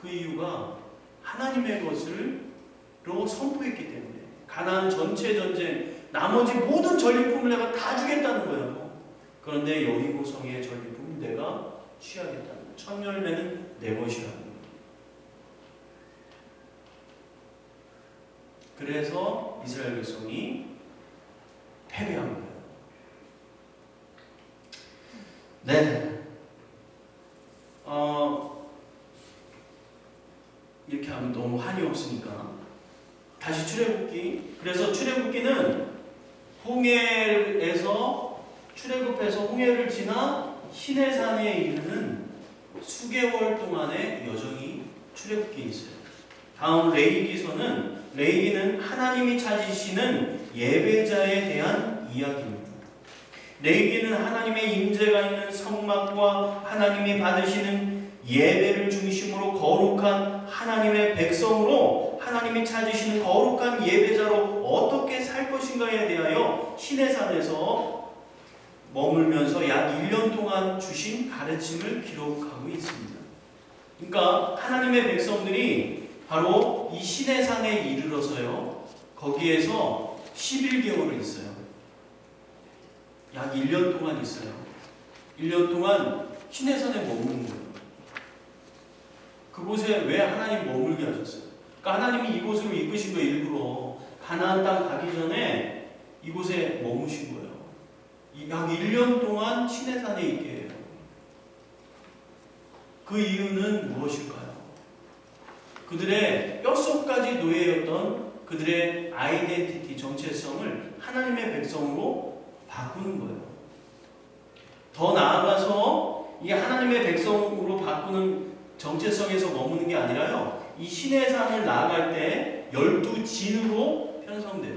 그 이유가 하나님의 것을로 선포했기 때문에 가나안 전체 전쟁 나머지 모든 전리품을 내가 다 주겠다는 거예요. 그런데 여리고성의 전리품은 내가 취하겠다는 거예요. 첫 열매는 내 것이라는 거예요. 그래서 이스라엘 백성이 패배한 거예요. 네. 이렇게 하면 너무 한이 없으니까 다시 출애굽기. 그래서 출애굽기는 홍해에서 출애굽해서 홍해를 지나 시내산에 이르는 수개월 동안의 여정이 출애굽기에 있어요. 다음 레위기는 하나님이 찾으시는 예배자에 대한 이야기입니다. 레위기는 하나님의 임재가 있는 성막과 하나님이 받으시는 예배를 중심으로 거룩한 하나님의 백성으로 하나님이 찾으시는 거룩한 예배자로 어떻게 살 것인가에 대하여 시내산에서 머물면서 약 1년 동안 주신 가르침을 기록하고 있습니다. 그러니까 하나님의 백성들이 바로 이 시내산에 이르러서요 거기에서 11개월을 있어요. 약 1년 동안 있어요. 1년 동안 시내산에 머무는 거예요. 그곳에 왜 하나님 머물게 하셨어요? 그러니까 하나님이 이곳으로 이끄신 거예요. 일부러 가나안 땅 가기 전에 이곳에 머무신 거예요. 약 1년 동안 시내산에 있게 해요. 그 이유는 무엇일까요? 그들의 뼛속까지 노예였던 그들의 아이덴티티, 정체성을 하나님의 백성으로 바꾸는 거예요. 더 나아가서 이 하나님의 백성으로 바꾸는 정체성에서 머무는 게 아니라요. 이 시내산을 나아갈 때 12진으로 편성돼요.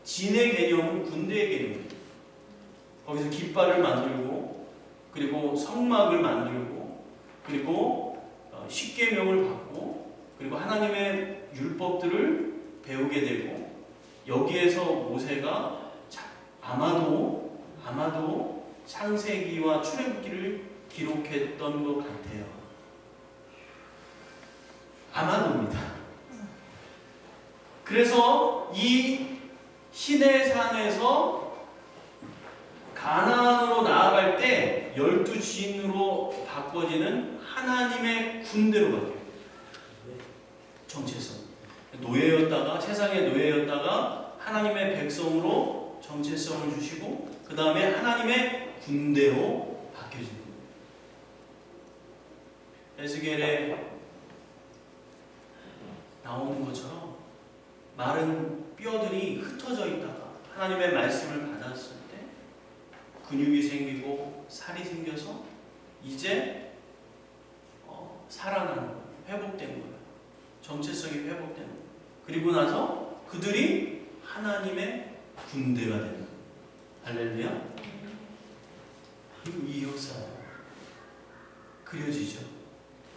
진의 개념은 군대의 개념이에요. 거기서 깃발을 만들고 그리고 성막을 만들고 그리고 십계명을 받고 그리고 하나님의 율법들을 배우게 되고 여기에서 모세가 아마도 창세기와 출애굽기를 기록했던 것 같아요. 아마도입니다. 그래서 이 시내산에서 가나안으로 나아갈 때 12진으로 바꿔지는 하나님의 군대로 바뀌어요. 정체성. 노예였다가 세상의 노예였다가 하나님의 백성으로 정체성을 주시고 그 다음에 하나님의 군대로 바뀌어지는 거예요. 에스겔에 나오는 것처럼 마른 뼈들이 흩어져 있다가 하나님의 말씀을 받았을 때 근육이 생기고 살이 생겨서 이제 살아나는 거예요. 회복된 거예요. 정체성이 회복된 거예요. 그리고 나서 그들이 하나님의 군대가 되는 거예요. 할렐루야. 이 역사가 그려지죠.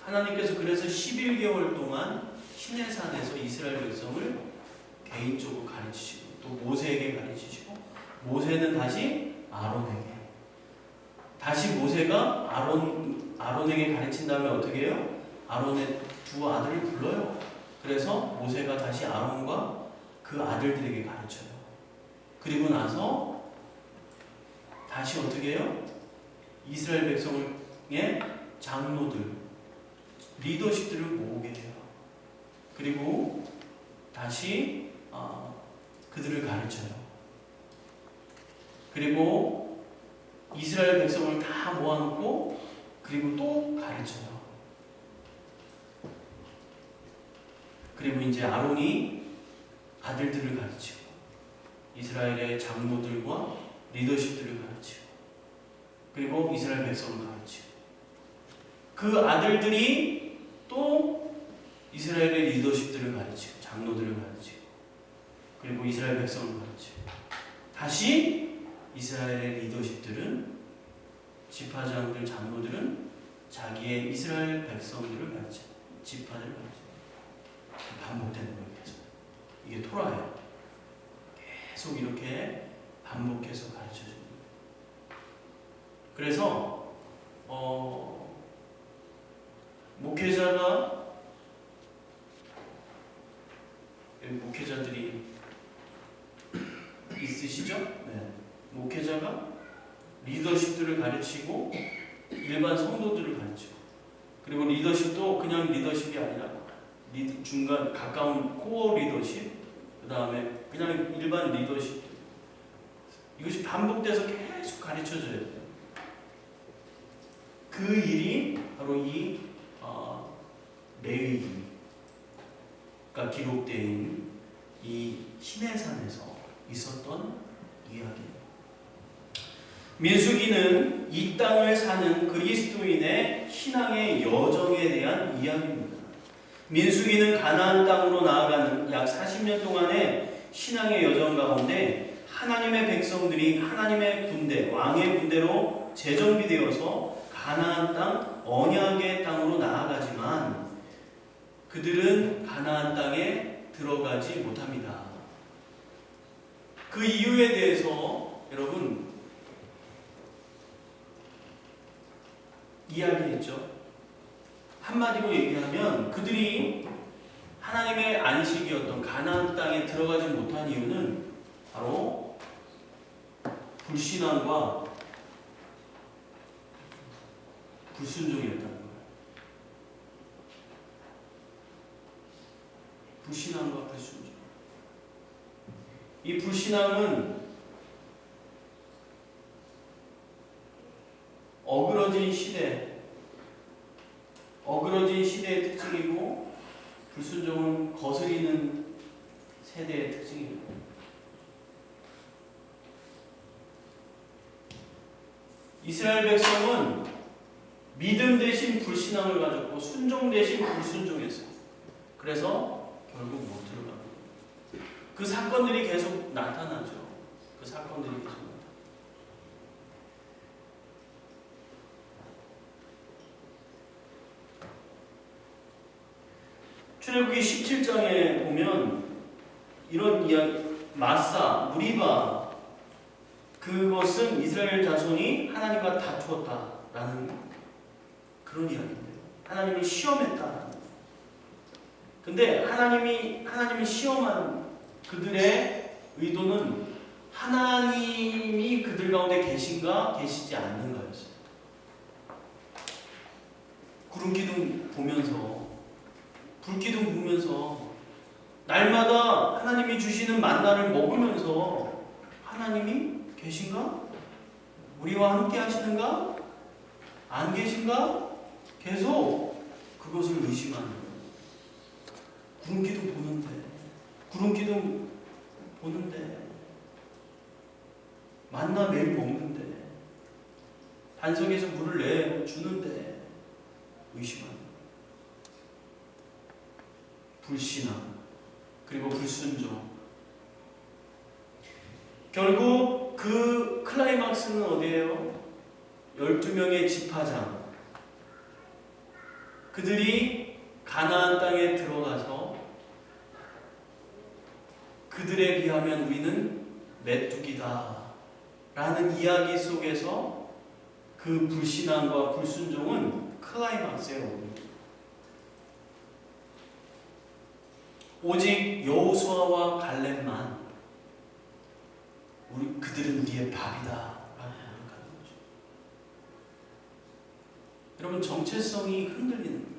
하나님께서 그래서 11개월 동안 시내산에서 이스라엘 백성을 개인적으로 가르치시고 또 모세에게 가르치시고 모세는 다시 아론에게 다시 모세가 아론에게 가르친 다음에 어떻게 해요? 아론의 두 아들을 불러요. 그래서 모세가 다시 아론과 그 아들들에게 가르쳐요. 그리고 나서 다시 어떻게 해요? 이스라엘 백성의 장로들, 리더십들을 모으게 해요. 그리고 다시 그들을 가르쳐요. 그리고 이스라엘 백성을 다 모아놓고 그리고 또 가르쳐요. 그리고 이제 아론이 아들들을 가르치고 이스라엘의 장로들과 리더십들을 가르치고 그리고 이스라엘 백성을 가르치고 그 아들들이 또 이스라엘의 리더십들을 가르치고 장로들을 가르치고 그리고 이스라엘 백성을 가르치고 다시 이스라엘의 리더십들은 지파장들 장로들은 자기의 이스라엘 백성들을 가르치고 지파들을 가르치고 반복되는 거예요. 계속. 이게 토라예요. 계속 이렇게 반복해서 가르쳐주는 거예요. 그래서 목회자들이 있으시죠? 네. 목회자가 리더십들을 가르치고 일반 성도들을 가르치고 그리고 리더십도 그냥 리더십이 아니라 중간 가까운 코어 리더십 그 다음에 그냥 일반 리더십 이것이 반복돼서 계속 가르쳐줘야 돼요. 그 일이 바로 이 레위기가 기록된 이 시내산에서 있었던 이야기예요. 민수기는 이 땅을 사는 그리스도인의 신앙의 여정에 대한 이야기입니다. 민수기는 가나안 땅으로 나아가는 약 40년 동안의 신앙의 여정 가운데 하나님의 백성들이 하나님의 군대, 왕의 군대로 재정비되어서 가나안 땅, 언약의 땅으로 나아가지만 그들은 가나안 땅에 들어가지 못합니다. 그 이유에 대해서 여러분 이야기했죠. 한마디로 얘기하면 그들이 하나님의 안식이었던 가나안 땅에 들어가지 못한 이유는 바로 불신앙과 불순종이었다는 거예요. 불신앙과 불순종. 이 불신앙은 어그러진 시대의 특징이고 불순종은 거스리는 세대의 특징입니다. 이스라엘 백성은 믿음 대신 불신앙을 가졌고 순종 대신 불순종했어요. 그래서 결국 못 들어가고 그 사건들이 계속 나타나죠. 그 사건들이 계속 나타나죠. 출애굽기 17장에 보면 이런 이야기, 마사, 무리바 그것은 이스라엘 자손이 하나님과 다투었다라는 그런 이야기인데요. 하나님을 시험했다. 근데 하나님이 시험한 그들의 의도는 하나님이 그들 가운데 계신가 계시지 않는 거였어요. 구름기둥 보면서 불기둥 보면서 날마다 하나님이 주시는 만나를 먹으면서 하나님이 계신가? 우리와 함께 하시는가? 안 계신가? 계속 그것을 의심하는 거예요. 구름기둥 보는데 만나 매일 먹는데 반석에서 물을 내주는데 의심하는 거예요. 불신앙 그리고 불순종. 결국 그 클라이막스는 어디예요? 12명의 지파장 그들이 가나안 땅에 들어가서 그들에 비하면 우리는 메뚜기다 라는 이야기 속에서 그 불신앙과 불순종은 클라이막스에 오릅니다. 오직 여호수아와 갈렙만 그들은 우리의 밥이다 라고 생각하는 거죠. 여러분 정체성이 흔들리는 거예요.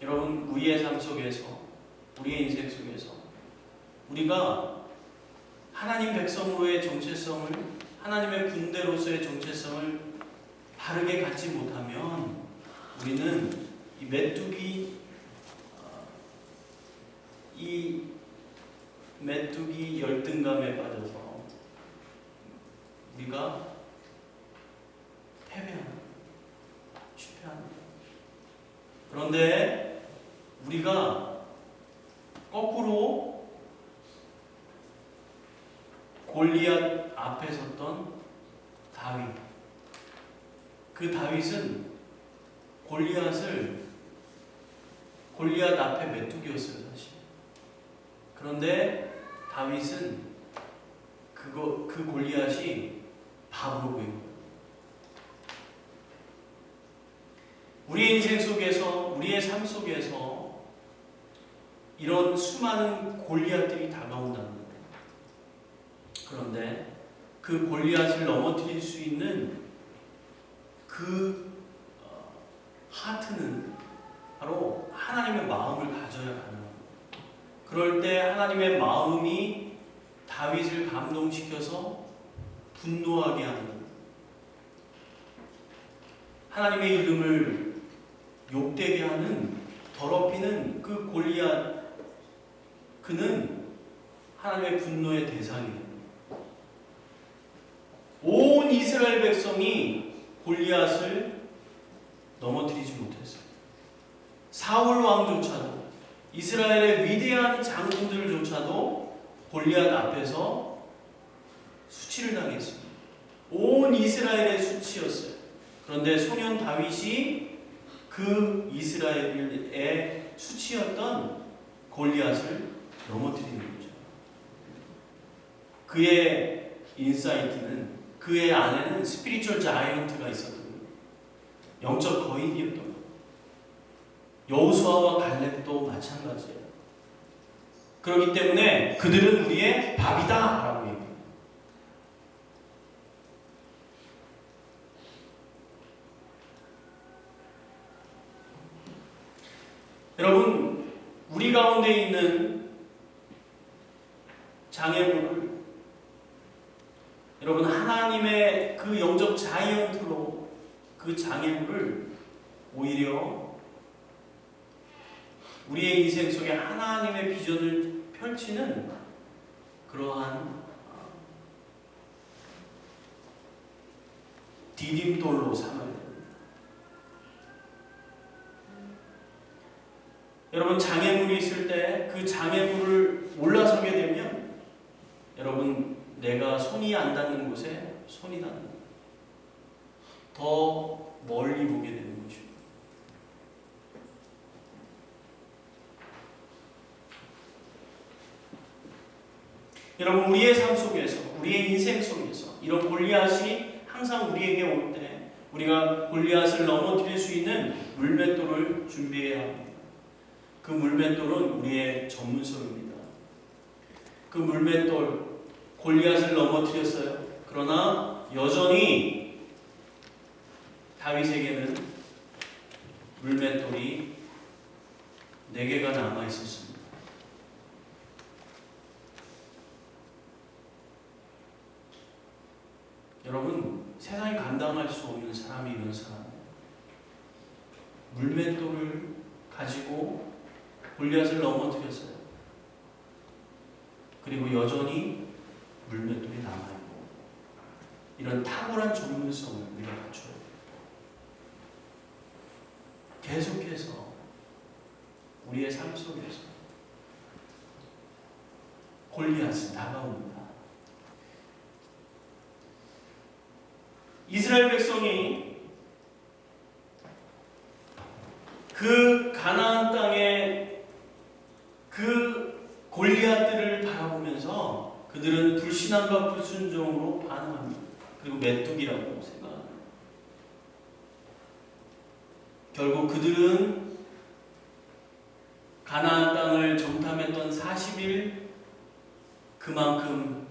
여러분 우리의 삶 속에서 우리의 인생 속에서 우리가 하나님 백성으로의 정체성을 하나님의 군대로서의 정체성을 바르게 갖지 못하면 우리는 이 메뚜기 이 메뚜기 열등감에 빠져서 우리가 실패하는. 그런데 우리가 거꾸로 골리앗 앞에 섰던 다윗, 그 다윗은 골리앗 앞에 메뚜기였어요, 사실. 그런데 다윗은 그 골리앗이 바보로 보인 거예요. 우리의 인생 속에서, 우리의 삶 속에서 이런 수많은 골리앗들이 다가온다는 거예요. 그런데 그 골리앗을 넘어뜨릴 수 있는 그 하트는 바로 하나님의 마음을 가져야 가능합니다. 그럴 때 하나님의 마음이 다윗을 감동시켜서 분노하게 하는 거예요. 하나님의 이름을 욕되게 하는, 더럽히는 그 골리앗, 그는 하나님의 분노의 대상이에요. 온 이스라엘 백성이 골리앗을 넘어뜨리지 못했어요. 사울 왕조차도, 이스라엘의 위대한 장군들조차도 골리앗 앞에서 수치를 당했습니다. 온 이스라엘의 수치였어요. 그런데 소년 다윗이 그 이스라엘의 수치였던 골리앗을 넘어뜨리는 거죠. 그의 인사이트는, 그의 안에는 스피리추얼 자이언트가 있었거든요. 영적 거인이었던 거예요. 여호수아와 갈렙도 마찬가지예요. 그렇기 때문에 그들은 우리의 밥이다 라고 얘기해요. 여러분, 우리 가운데 있는 장애물을, 여러분, 하나님의 그 영적 자이언트로 그 장애물을 오히려 우리의 인생 속에 하나님의 비전을 펼치는 그러한 디딤돌로 삼아야 됩니다. 여러분, 장애물이 있을 때 그 장애물을 올라서게 되면 여러분, 내가 손이 안 닿는 곳에 손이 닿는 거예요. 더 멀리 보게 되는 것입니다. 여러분, 우리의 삶 속에서, 우리의 인생 속에서 이런 골리앗이 항상 우리에게 올 때 우리가 골리앗을 넘어뜨릴 수 있는 물맷돌을 준비해야 합니다. 그 물맷돌은 우리의 전문성입니다. 그 물맷돌, 골리앗을 넘어뜨렸어요. 그러나 여전히 다윗에게는 물맷돌이 4개가 남아 있었습니다. 여러분, 세상이 감당할 수 없는 사람이 이런 사람이에요. 물맷돌을 가지고 골리앗을 넘어뜨렸어요. 그리고 여전히 물맷돌이 남아있고, 이런 탁월한 전문성을 우리가 갖춰야 돼요. 계속해서 우리의 삶 속에서 골리앗이 다가옵니다. 이스라엘 백성이 그 가나안 땅에 그 골리앗들을 바라보면서 그들은 불신앙과 불순종으로 반응합니다. 그리고 메뚜기라고 생각합니다. 결국 그들은 가나안 땅을 정탐했던 40일, 그만큼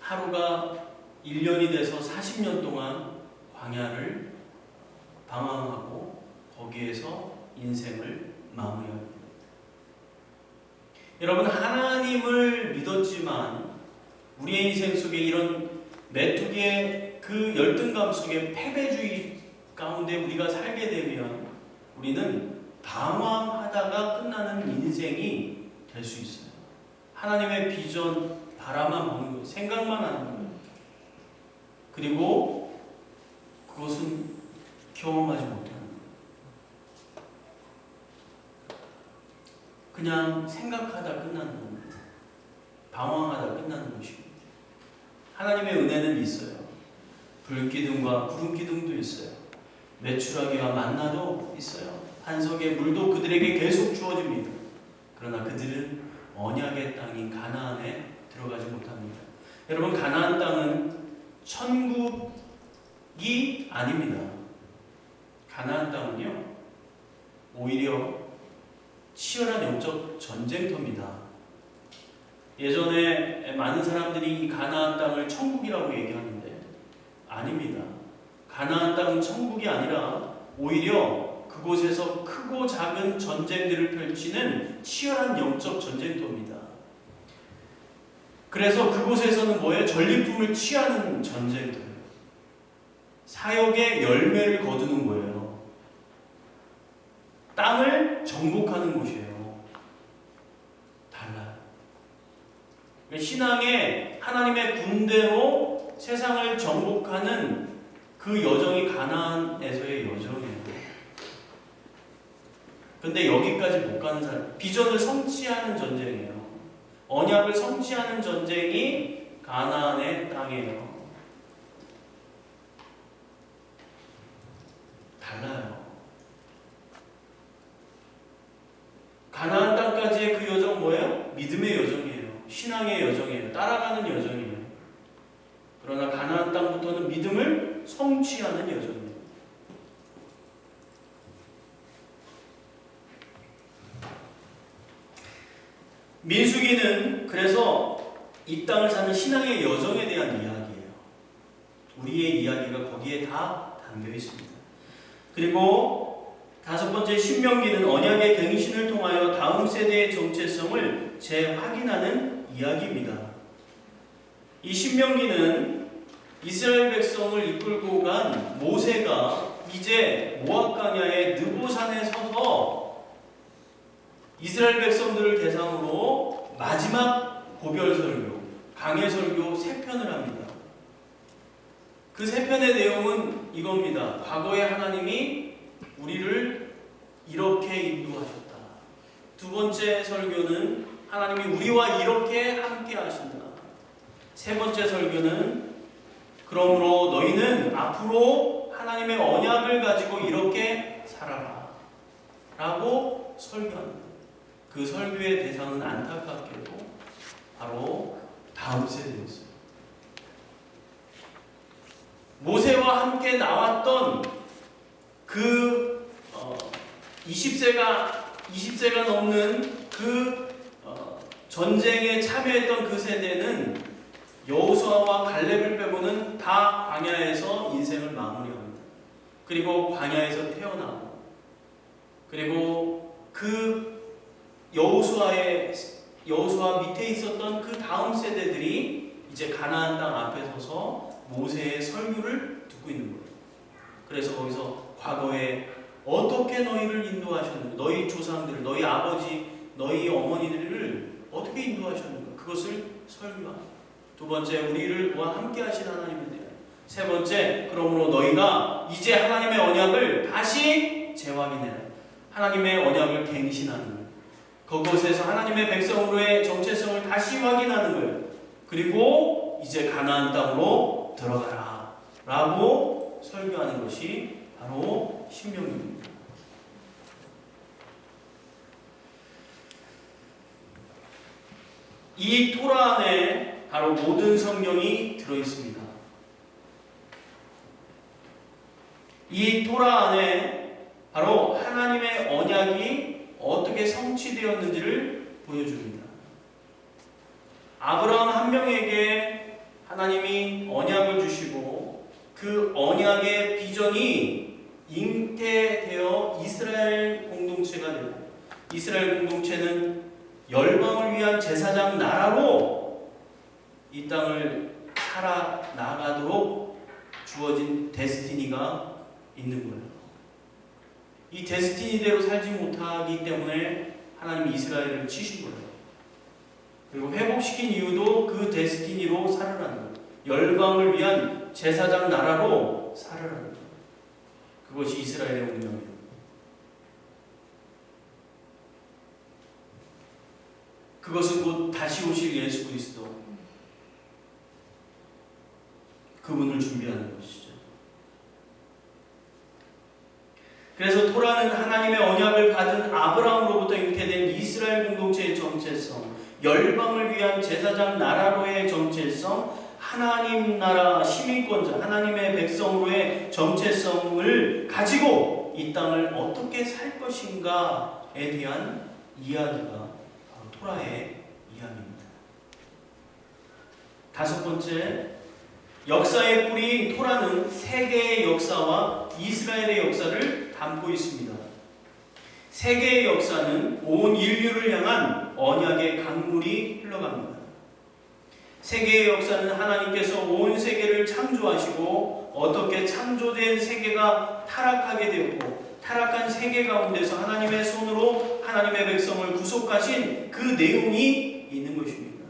하루가 1년이 돼서 40년 동안 광야를 방황하고 거기에서 인생을 마무리합니다. 여러분, 하나님을 믿었지만 우리의 인생 속에 이런 메뚜기의 그 열등감 속에 패배주의 가운데 우리가 살게 되면 우리는 방황하다가 끝나는 인생이 될 수 있어요. 하나님의 비전 바라만 보는 거예요. 생각만 하는 거예요. 그리고 그것은 경험하지 못하는 거예요. 그냥 생각하다 끝나는 겁니다. 방황하다 끝나는 것입니다. 하나님의 은혜는 있어요. 불기둥과 구름기둥도 있어요. 메추라기와 만나도 있어요. 한석의 물도 그들에게 계속 주어집니다. 그러나 그들은 언약의 땅인 가나안에 들어가지 못합니다. 여러분, 가나안 땅은 천국이 아닙니다. 가나안 땅은요, 오히려 치열한 영적 전쟁터입니다. 예전에 많은 사람들이 이 가나안 땅을 천국이라고 얘기하는데 아닙니다. 가나안 땅은 천국이 아니라 오히려 그곳에서 크고 작은 전쟁들을 펼치는 치열한 영적 전쟁터입니다. 그래서 그곳에서는 뭐예요? 전리품을 취하는 전쟁터예요. 사역의 열매를 거두는 거예요. 땅을 정복하는 곳이에요. 달라요. 신앙의 하나님의 군대로 세상을 정복하는 그 여정이 가나안에서의 여정이에요. 근데 여기까지 못 가는 사람, 비전을 성취하는 전쟁이에요. 언약을 성취하는 전쟁이 가나안의 땅이에요. 달라요. 가나안 땅까지의 그 여정 뭐예요? 믿음의 여정이에요. 신앙의 여정이에요. 따라가는 여정이에요. 그러나 가나안 땅부터는 믿음을 성취하는 여정이에요. 민수기는 그래서 이 땅을 사는 신앙의 여정에 대한 이야기예요. 우리의 이야기가 거기에 다 담겨 있습니다. 그리고 다섯 번째 신명기는 언약의 갱신을 통하여 다음 세대의 정체성을 재확인하는 이야기입니다. 이 신명기는 이스라엘 백성을 이끌고 간 모세가 이제 모압 광야의 느보산에 서서 이스라엘 백성들을 대상으로 마지막 고별 설교, 강해 설교 3편을 합니다. 그 3편의 내용은 이겁니다. 과거에 하나님이 우리를 이렇게 인도하셨다. 두 번째 설교는 하나님이 우리와 이렇게 함께 하신다. 세 번째 설교는 그러므로 너희는 앞으로 하나님의 언약을 가지고 이렇게 살아라 라고 설교합니다. 그 설교의 대상은 안타깝게도 바로 다음 세대였어요. 모세와 함께 나왔던 그 20세가 넘는 그 전쟁에 참여했던 그 세대는 여호수아와 갈렙을 빼고는 다 광야에서 인생을 마무리합니다. 그리고 광야에서 태어나고, 그리고 그 여호수아 밑에 있었던 그 다음 세대들이 이제 가나안 땅 앞에 서서 모세의 설교를 듣고 있는 거예요. 그래서 거기서 과거에 어떻게 너희를 인도하셨는가, 너희 조상들, 너희 아버지, 너희 어머니들을 어떻게 인도하셨는가, 그것을 설교합니다. 두 번째, 우리와 함께 하신 하나님에 대한. 세 번째, 그러므로 너희가 이제 하나님의 언약을 다시 재확인해라. 하나님의 언약을 갱신하는 거예요. 그곳에서 하나님의 백성으로의 정체성을 다시 확인하는 거예요. 그리고 이제 가나안 땅으로 들어가라 라고 설교하는 것이 바로 신명기입니다. 이 토라 안에 바로 모든 성경이 들어있습니다. 이 토라 안에 바로 하나님의 언약이 어떻게 성취되었는지를 보여줍니다. 아브라함 한 명에게 하나님이 언약을 주시고 그 언약의 비전이 잉태되어 이스라엘 공동체가 되고, 이스라엘 공동체는 열방을 위한 제사장 나라로 이 땅을 살아나가도록 주어진 데스티니가 있는 거예요. 이 데스티니대로 살지 못하기 때문에 하나님이 이스라엘을 치신 거예요. 그리고 회복시킨 이유도 그 데스티니로 살으라는 것. 열방을 위한 제사장 나라로 살으라는 것. 그것이 이스라엘의 운명이에요. 그것은 곧 다시 오실 예수 그리스도, 그분을 준비하는 것이죠. 그래서 토라는 하나님의 언약을 받은 아브라함으로부터 잉태된 이스라엘 공동체의 정체성, 열방을 위한 제사장 나라로의 정체성, 하나님 나라 시민권자, 하나님의 백성으로의 정체성을 가지고 이 땅을 어떻게 살 것인가에 대한 이야기가 바로 토라의 이야기입니다. 다섯 번째, 역사의 뿌리인 토라는 세계의 역사와 이스라엘의 역사를 담고 있습니다. 세계의 역사는 온 인류를 향한 언약의 강물이 흘러갑니다. 세계의 역사는 하나님께서 온 세계를 창조하시고 어떻게 창조된 세계가 타락하게 되었고 타락한 세계 가운데서 하나님의 손으로 하나님의 백성을 구속하신 그 내용이 있는 것입니다.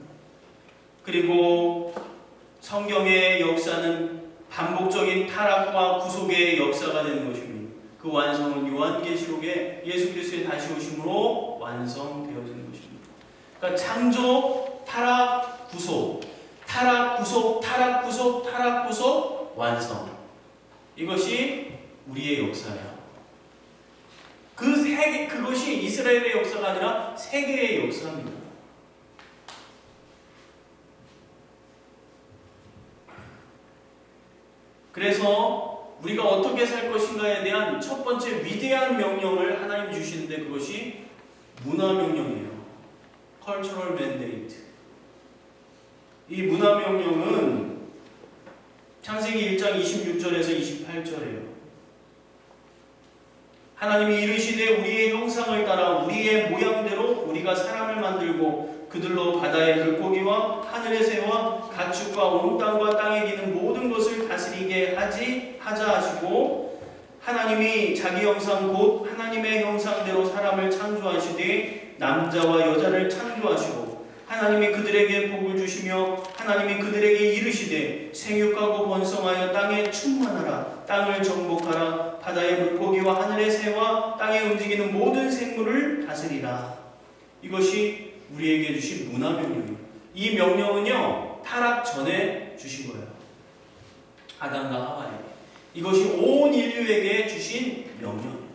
그리고 성경의 역사는 반복적인 타락과 구속의 역사가 되는 것입니다. 그 완성은 요한계시록에 예수 그리스도의 다시 오심으로 완성되어지는 것입니다. 그러니까 창조, 타락, 구속, 타락, 구속, 타락, 구속, 타락, 구속, 완성. 이것이 우리의 역사예요. 그것이 이스라엘의 역사가 아니라 세계의 역사입니다. 그래서 우리가 어떻게 살 것인가에 대한 첫 번째 위대한 명령을 하나님 주시는데 그것이 문화 명령이에요. Cultural Mandate. 이 문화 명령은 창세기 1장 26절에서 28절이에요. 하나님이 이르시되 우리의 형상을 따라 우리의 모양대로 우리가 사람을 만들고 그들로 바다의 물고기와 하늘의 새와 가축과 온 땅과 땅에 기는 모든 것을 다스리게 하자 하시고 하나님이 자기 형상 곧 하나님의 형상대로 사람을 창조하시되 남자와 여자를 창조하시고 하나님이 그들에게 복을 주시며 하나님이 그들에게 이르시되 생육하고 번성하여 땅에 충만하라 땅을 정복하라 바다의 물고기와 하늘의 새와 땅에 움직이는 모든 생물을 다스리라. 이것이 우리에게 주신 문화 명령이에요. 이 명령은요 타락 전에 주신 거예요. 아담과 하와에게. 이것이 온 인류에게 주신 명령이에요.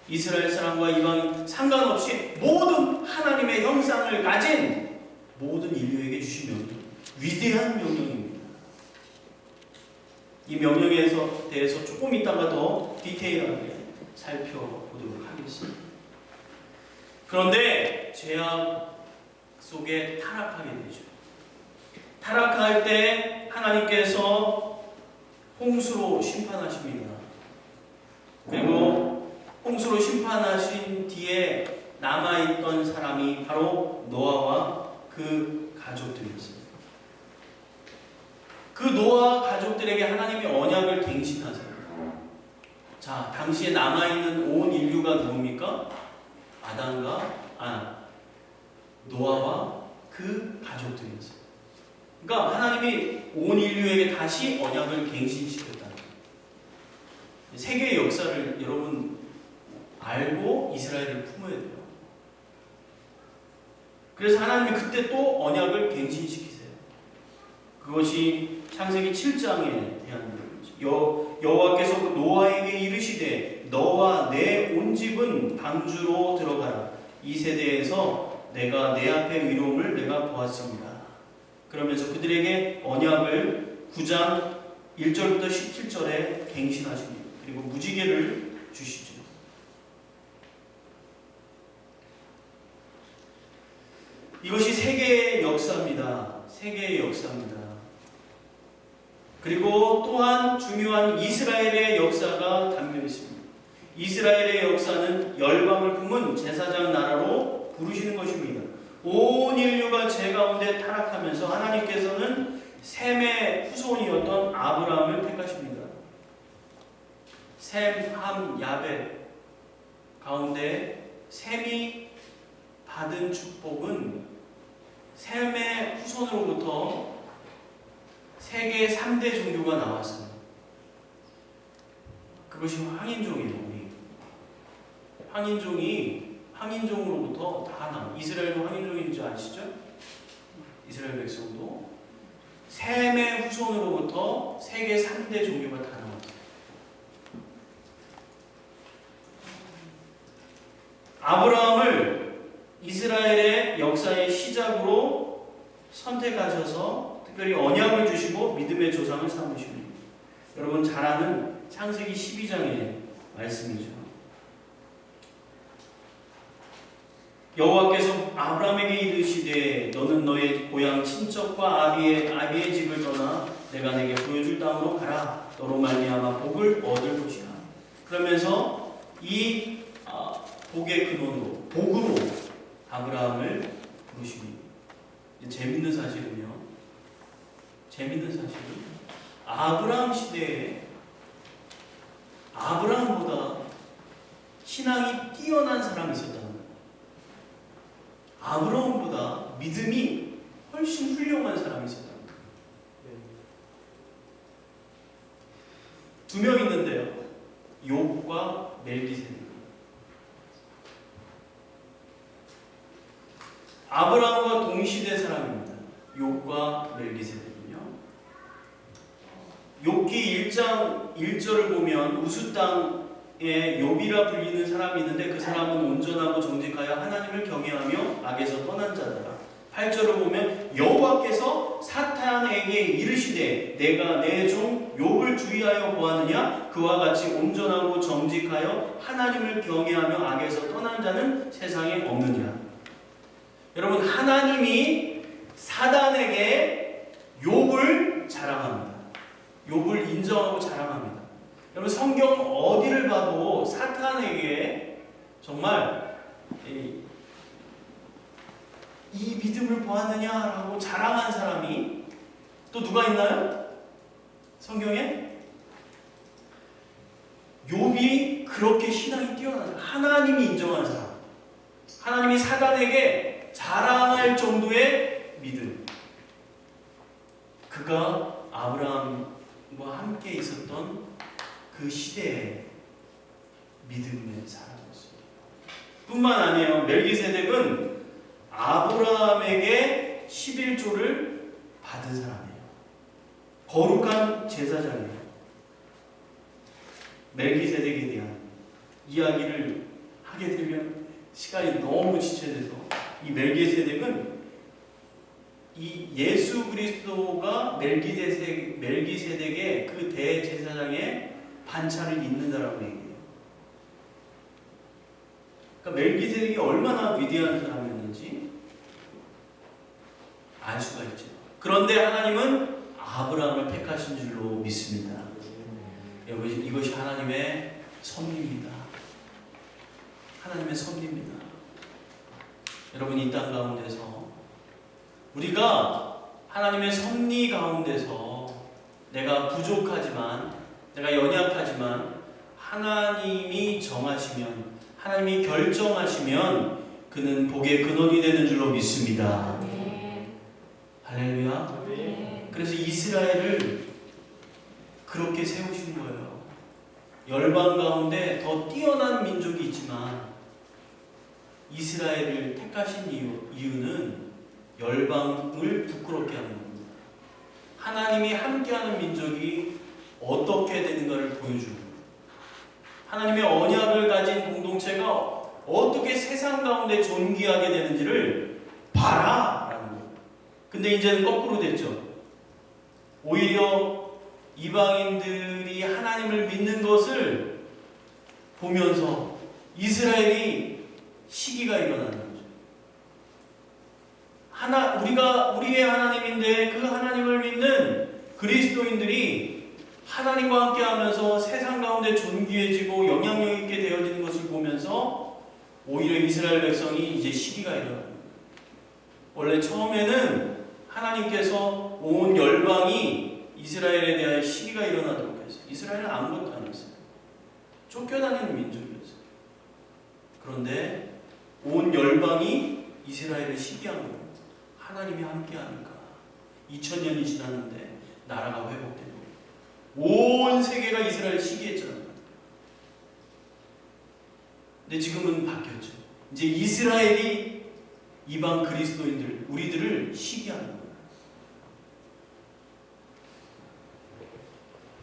이스라엘 사람과 이방 상관없이 모든 하나님의 형상을 가진 모든 인류에게 주신 명령, 위대한 명령입니다. 이 명령에 대해서 조금 이따가 더 디테일하게 살펴보도록 하겠습니다. 그런데 죄악 속에 타락하게 되죠. 타락할 때 하나님께서 홍수로 심판하십니다. 그리고 홍수로 심판하신 뒤에 남아있던 사람이 바로 노아와 그 가족들이었습니다. 그 노아 가족들에게 하나님이 언약을 갱신하세요. 자, 당시에 남아있는 온 인류가 누굽니까? 노아와 그 가족들이었어요. 그러니까 하나님이 온 인류에게 다시 언약을 갱신시켰다는 거예요. 세계의 역사를 여러분 알고 이스라엘을 품어야 돼요. 그래서 하나님이 그때 또 언약을 갱신시키세요. 그것이 창세기 7장에 대한 내용이죠. 여호와께서 노아에게 이르시되 너와 내 온 집은 방주로 들어가라. 이 세대에서 내가 내 앞에 의로움을 내가 보았습니다. 그러면서 그들에게 언약을 9장 1절부터 17절에 갱신하십니다. 그리고 무지개를 주시죠. 이것이 세계의 역사입니다. 세계의 역사입니다. 그리고 또한 중요한 이스라엘의 역사가 담겨 있습니다. 이스라엘의 역사는 열방을 품은 제사장 나라로 부르시는 것입니다. 온 인류가 죄 가운데 타락하면서 하나님께서는 셈의 후손이었던 아브라함을 택하십니다. 셈, 함, 야벳 가운데 셈이 받은 축복은 셈의 후손으로부터 세계 3대 종교가 나왔어요. 그것이 황인종이에요. 우리 황인종으로부터 다 나와. 이스라엘도 황인종인 줄 아시죠? 이스라엘 백성도 셈의 후손으로부터 세계 3대 종교가 다 나왔어요. 아브라함을 이스라엘의 역사의 시작으로 선택하셔서 특별히 언약을 주시고 믿음의 조상을 삼으십니다. 여러분 잘 아는 창세기 12장의 말씀이죠. 여호와께서 아브라함에게 이르시되 너는 너의 고향 친척과 아비의 집을 떠나 내가 내게 보여줄 땅으로 가라. 너로 말미암아 복을 얻을 것이라. 그러면서 이 복의 근원으로 복으로 아브라함을 부르십니다. 재밌는 사실은 아브라함 시대에 아브라함보다 신앙이 뛰어난 사람이 있었다는 거예요. 아브라함보다 믿음이 훨씬 훌륭한 사람이 있었다는 거예요. 두 명 있는데요. 욥과 멜기세덱. 아브라함과 동시대 사람입니다. 욥과 멜기세덱은요. 욥기 1장 1절을 보면 우스 땅에 욥이라 불리는 사람이 있는데 그 사람은 온전하고 정직하여 하나님을 경외하며 악에서 떠난 자더라. 8절을 보면 여호와께서 사탄에게 이르시되 내가 내 종 욥을 주의하여 보았느냐 그와 같이 온전하고 정직하여 하나님을 경외하며 악에서 떠난 자는 세상에 없느니라. 여러분 하나님이 사단에게 욥을 자랑합니다. 욥을 인정하고 자랑합니다. 여러분 성경 어디를 봐도 사탄에게 정말 이 믿음을 보았느냐라고 자랑한 사람이 또 누가 있나요? 성경에? 욥이 그렇게 신앙이 뛰어난 사람, 하나님이 인정한 사람, 하나님이 사단에게 자랑할 정도의 믿음. 그가 아브라함과 함께 있었던 그 시대의 믿음의 사람이었습니다. 뿐만 아니에요. 멜기세덱은 아브라함에게 11조를 받은 사람이에요. 거룩한 제사장이에요. 멜기세덱에 대한 이야기를 하게 되면 시간이 너무 지체돼서 이 멜기세덱은 이 예수 그리스도가 멜기세덱의 그 대제사장의 반차를 잇는다라고 얘기해요. 그러니까 멜기세덱이 얼마나 위대한 사람이었는지 알 수가 있죠. 그런데 하나님은 아브라함을 택하신 줄로 믿습니다. 이것이 하나님의 섭리입니다. 하나님의 섭리입니다. 여러분 이 땅 가운데서 우리가 하나님의 섭리 가운데서 내가 부족하지만 내가 연약하지만 하나님이 정하시면 하나님이 결정하시면 그는 복의 근원이 되는 줄로 믿습니다. 할렐루야. 그래서 이스라엘을 그렇게 세우신 거예요. 열방 가운데 더 뛰어난 민족이 있지만 이스라엘을 택하신 이유는 열방을 부끄럽게 하는 겁니다. 하나님이 함께하는 민족이 어떻게 되는가를 보여주는 거예요. 하나님의 언약을 가진 공동체가 어떻게 세상 가운데 존귀하게 되는지를 봐라 라는 거예요. 근데 이제는 거꾸로 됐죠. 오히려 이방인들이 하나님을 믿는 것을 보면서 이스라엘이 시기가 일어나는 거죠. 우리의 하나님인데 그 하나님을 믿는 그리스도인들이 하나님과 함께 하면서 세상 가운데 존귀해지고 영향력 있게 되어지는 것을 보면서 오히려 이스라엘 백성이 이제 시기가 일어나는 거예요. 원래 처음에는 하나님께서 온 열방이 이스라엘에 대한 시기가 일어나도록 했어요. 이스라엘은 아무것도 안 했어요. 쫓겨다니는 민족이었어요. 그런데 온 열방이 이스라엘을 시기한 거예요. 하나님이 함께하니까 2000년이 지났는데 나라가 회복되고 온 세계가 이스라엘 시기했잖아요. 근데 지금은 바뀌었죠. 이제 이스라엘이 이방 그리스도인들, 우리들을 시기하는 거예요.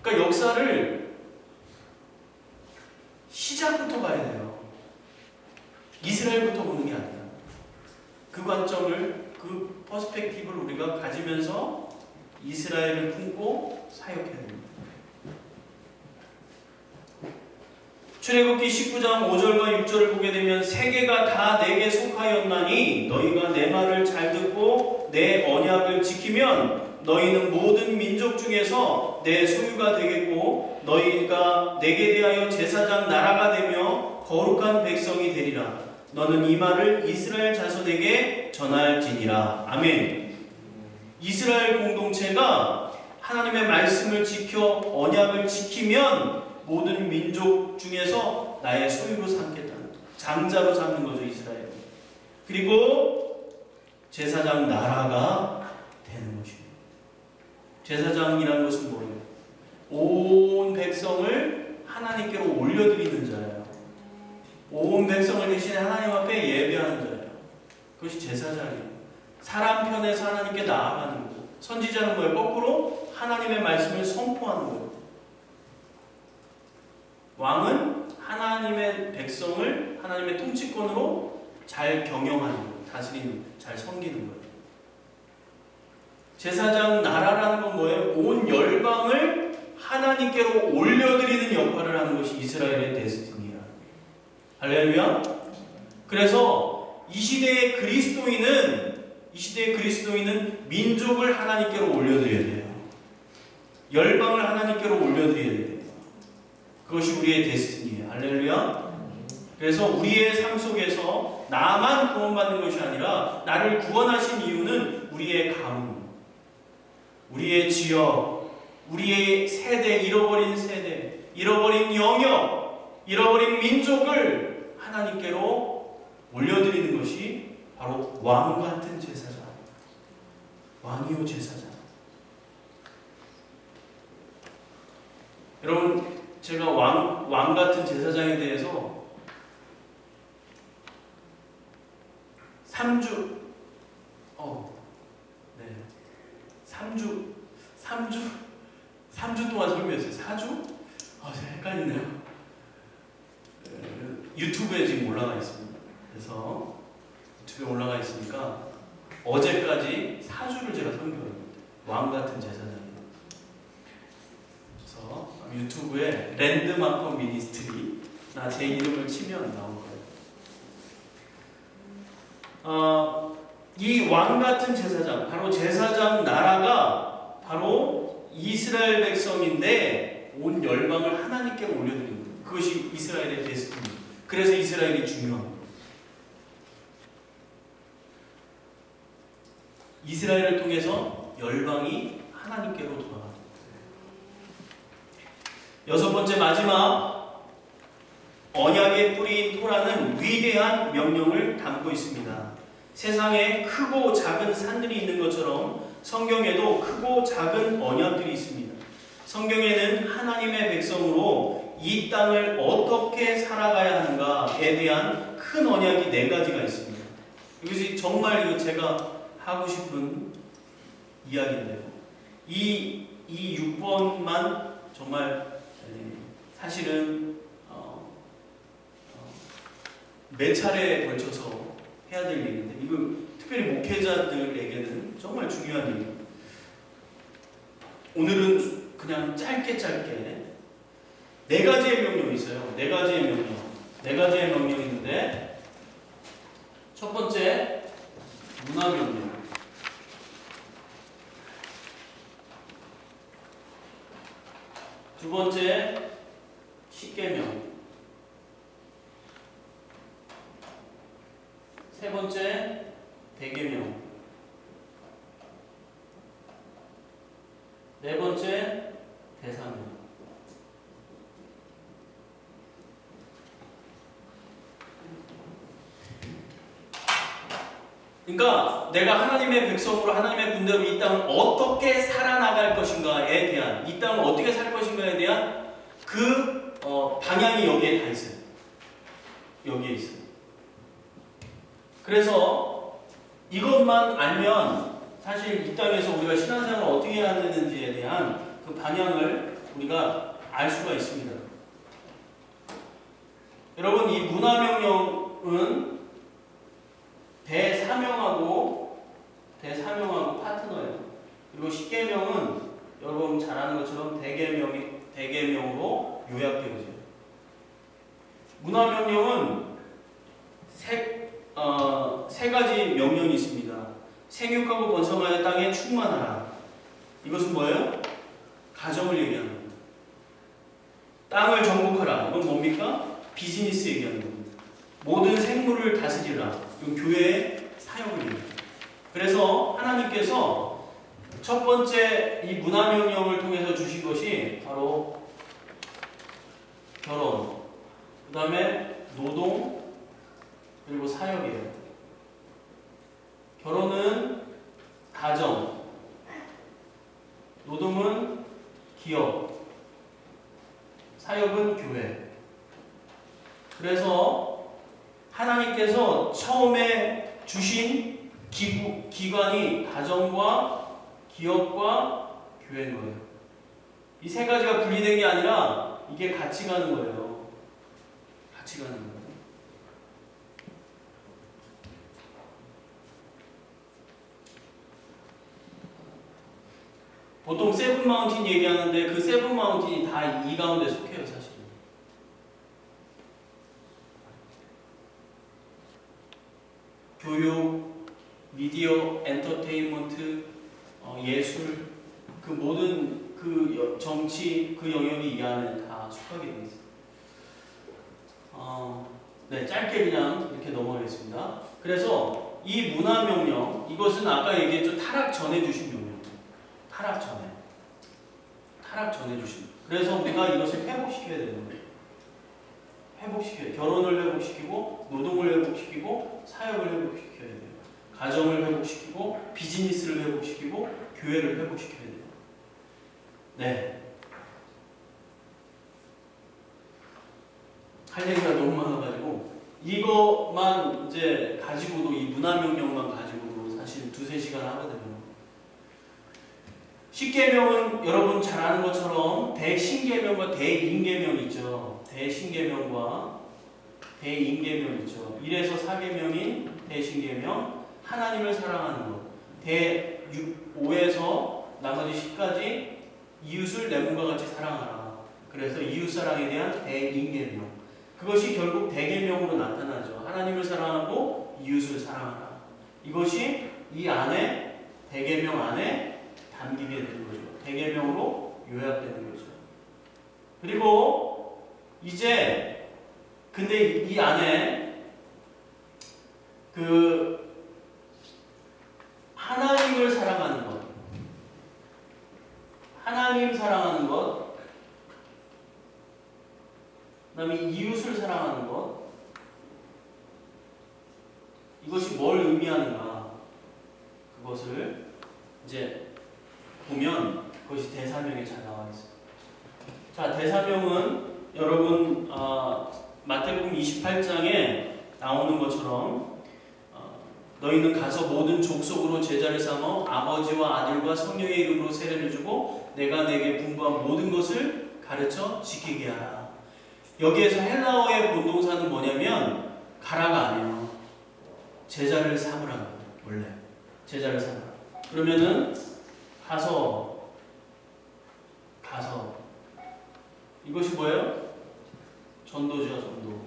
그러니까 역사를 시작부터 봐야 돼요. 이스라엘부터 보는 게 아니라 그 관점을, 그 퍼스펙티브를 우리가 가지면서 이스라엘을 품고 사역해야 됩니다. 출애굽기 19장 5절과 6절을 보게 되면 세계가 다 내게 속하였나니 너희가 내 말을 잘 듣고 내 언약을 지키면 너희는 모든 민족 중에서 내 소유가 되겠고 너희가 내게 대하여 제사장 나라가 되며 거룩한 백성이 되리라. 너는 이 말을 이스라엘 자손에게 전할지니라. 아멘. 이스라엘 공동체가 하나님의 말씀을 지켜 언약을 지키면 모든 민족 중에서 나의 소유로 삼겠다는, 장자로 삼는 거죠, 이스라엘. 그리고 제사장 나라가 되는 것입니다. 제사장이라는 것은 뭐예요? 온 백성을 하나님께로 올려드리는 자예요. 온 백성을 대신에 하나님 앞에 예배하는 자예요. 그것이 제사장이에요. 사람 편에서 하나님께 나아가는 거예요. 선지자는 뭐예요? 거꾸로 하나님의 말씀을 선포하는 거예요. 왕은 하나님의 백성을 하나님의 통치권으로 잘 경영하는 거예요. 다스리는, 잘 섬기는 거예요. 제사장 나라라는 건 뭐예요? 온 열방을 하나님께로 올려드리는 역할을 하는 것이 이스라엘의 데스티니야. 할렐루야. 그래서 이 시대의 그리스도인은 민족을 하나님께로 올려드려야 돼요. 열방을 하나님께로 올려드려야 돼요. 그것이 우리의 데스티니예요. 할렐루야. 그래서 우리의 삶 속에서 나만 구원받는 것이 아니라 나를 구원하신 이유는 우리의 가문, 우리의 지역, 우리의 세대, 잃어버린 영역, 잃어버린 민족을 하나님께로 올려드리는 것이 바로 왕 같은 제사장, 왕이요 제사장. 여러분, 제가 왕 같은 제사장에 대해서 3주 동안 설교했어요. 4주? 제가 헷갈리네요. 유튜브에 지금 올라가 있습니다. 그래서 유튜브에 올라가 있으니까 어제까지 4주를 제가 설교합니다. 왕 같은 제사장이에요. 그래서 유튜브에 랜드마커 미니스트리나 제 이름을 치면 나올 거예요. 이 왕 같은 제사장, 바로 제사장 나라가 바로 이스라엘 백성인데 온 열방을 하나님께 올려드리는 거예요. 그것이 이스라엘의 데스티니. 그래서 이스라엘이 중요한 거예요. 이스라엘을 통해서 열방이 하나님께로 돌아가는 거예요. 6번째 마지막, 언약의 뿌리인 토라는 위대한 명령을 담고 있습니다. 세상에 크고 작은 산들이 있는 것처럼 성경에도 크고 작은 언약들이 있습니다. 성경에는 하나님의 백성으로 이 땅을 어떻게 살아가야 하는가에 대한 큰 언약이 4가지가 있습니다. 이것이 정말 이거 제가 하고 싶은 이야기인데요. 이 6번만 정말 사실은 몇 차례에 걸쳐서 해야 될 일인데, 이거 특별히 목회자들에게는 정말 중요한 일이에요. 오늘은 그냥 짧게 4가지의 명령이 있어요. 4가지의 명령이 있는데, 첫 번째 문화 명령, 두 번째 십계명, 세 번째 대계명, 네 번째 대사명. 그러니까 내가 하나님의 백성으로 하나님의 군대로 이 땅을 어떻게 살아나갈 것인가에 대한, 이 땅을 어떻게 살 것인가에 대한 그 방향이 여기에 다 있어요. 여기에 있어요. 그래서 이것만 알면 사실 이 땅에서 우리가 신앙생활을 어떻게 해야 되는지에 대한 그 방향을 우리가 알 수가 있습니다. 여러분, 이 문화명령은 대사명하고 파트너예요. 그리고 십계명은 여러분 잘 아는 것처럼 대계명으로 요약되어져요. 문화명령은 세 가지 명령이 있습니다. 생육하고 번성하여 땅에 충만하라. 이것은 뭐예요? 가정을 얘기하는 겁니다. 땅을 정복하라. 이건 뭡니까? 비즈니스 얘기하는 겁니다. 모든 생물을 다스리라. 이건 교회의 사역을 얘기합니다. 그래서 하나님께서 첫 번째 이 문화명령을 통해서 주신 것이 바로 결혼, 그 다음에 노동, 그리고 사역이에요. 결혼은 가정, 노동은 기업, 사역은 교회. 그래서 하나님께서 처음에 주신 기관이 가정과 기업과 교회인 거예요. 이 세 가지가 분리된 게 아니라 이게 같이 가는 거예요. 같이 가는 거예요. 보통 세븐 마운틴 얘기하는데 그 세븐 마운틴이 다 이 가운데 속해요, 사실. 교육, 미디어, 엔터테인먼트, 예술, 그 모든 그 정치, 그 영역이 이 안에 다 속하게 되어 있어요. 네, 짧게 그냥 이렇게 넘어가겠습니다. 그래서 이 문화명령, 이것은 아까 얘기했죠. 타락 전에 주신 명령. 타락 전에 주신. 그래서 우리가 이것을 회복시켜야 되는 거예요. 회복시켜요. 결혼을 회복시키고, 노동을 회복시키고, 사역을 회복시켜야 돼요. 가정을 회복시키고, 비즈니스를 회복시키고, 교회를 회복시켜야 돼요. 네. 할 얘기가 너무 많아가지고 이것만 이제 가지고도, 이 문화명령만 가지고도 사실 2-3시간 하거든요. 십계명은 여러분 잘 아는 것처럼 대신계명과 대인계명 있죠. 대신계명과 대인계명 있죠. 1에서 4계명인 대신계명, 하나님을 사랑하는 것. 5에서 나머지 10까지 이웃을 내 몸과 같이 사랑하라. 그래서 이웃사랑에 대한 대인계명. 그것이 결국 대계명으로 나타나죠. 하나님을 사랑하고 이웃을 사랑하라. 이것이 이 안에, 대계명 안에 담기게 되는 거죠. 대계명으로 요약되는 거죠. 그리고 이제 근데 이 안에 그 하나님을 사랑하는 것, 하나님 사랑하는 것, 그 다음에 이웃을 사랑하는 것, 이것이 뭘 의미하는가, 그것을 이제 보면 그것이 대사명에 잘 나와 있어요. 자, 대사명은 여러분 마태복음 28장에 나오는 것처럼 너희는 가서 모든 족속으로 제자를 삼아 아버지와 아들과 성령의 이름으로 세례를 주고 내가 내게 분부한 모든 것을 가르쳐 지키게 하라. 여기에서 헬라어의 본동사는 뭐냐면 가라가 아니에요. 제자를 삼으라는 거예요. 원래 제자를 삼으라. 그러면은 가서 이것이 뭐예요? 전도죠. 전도.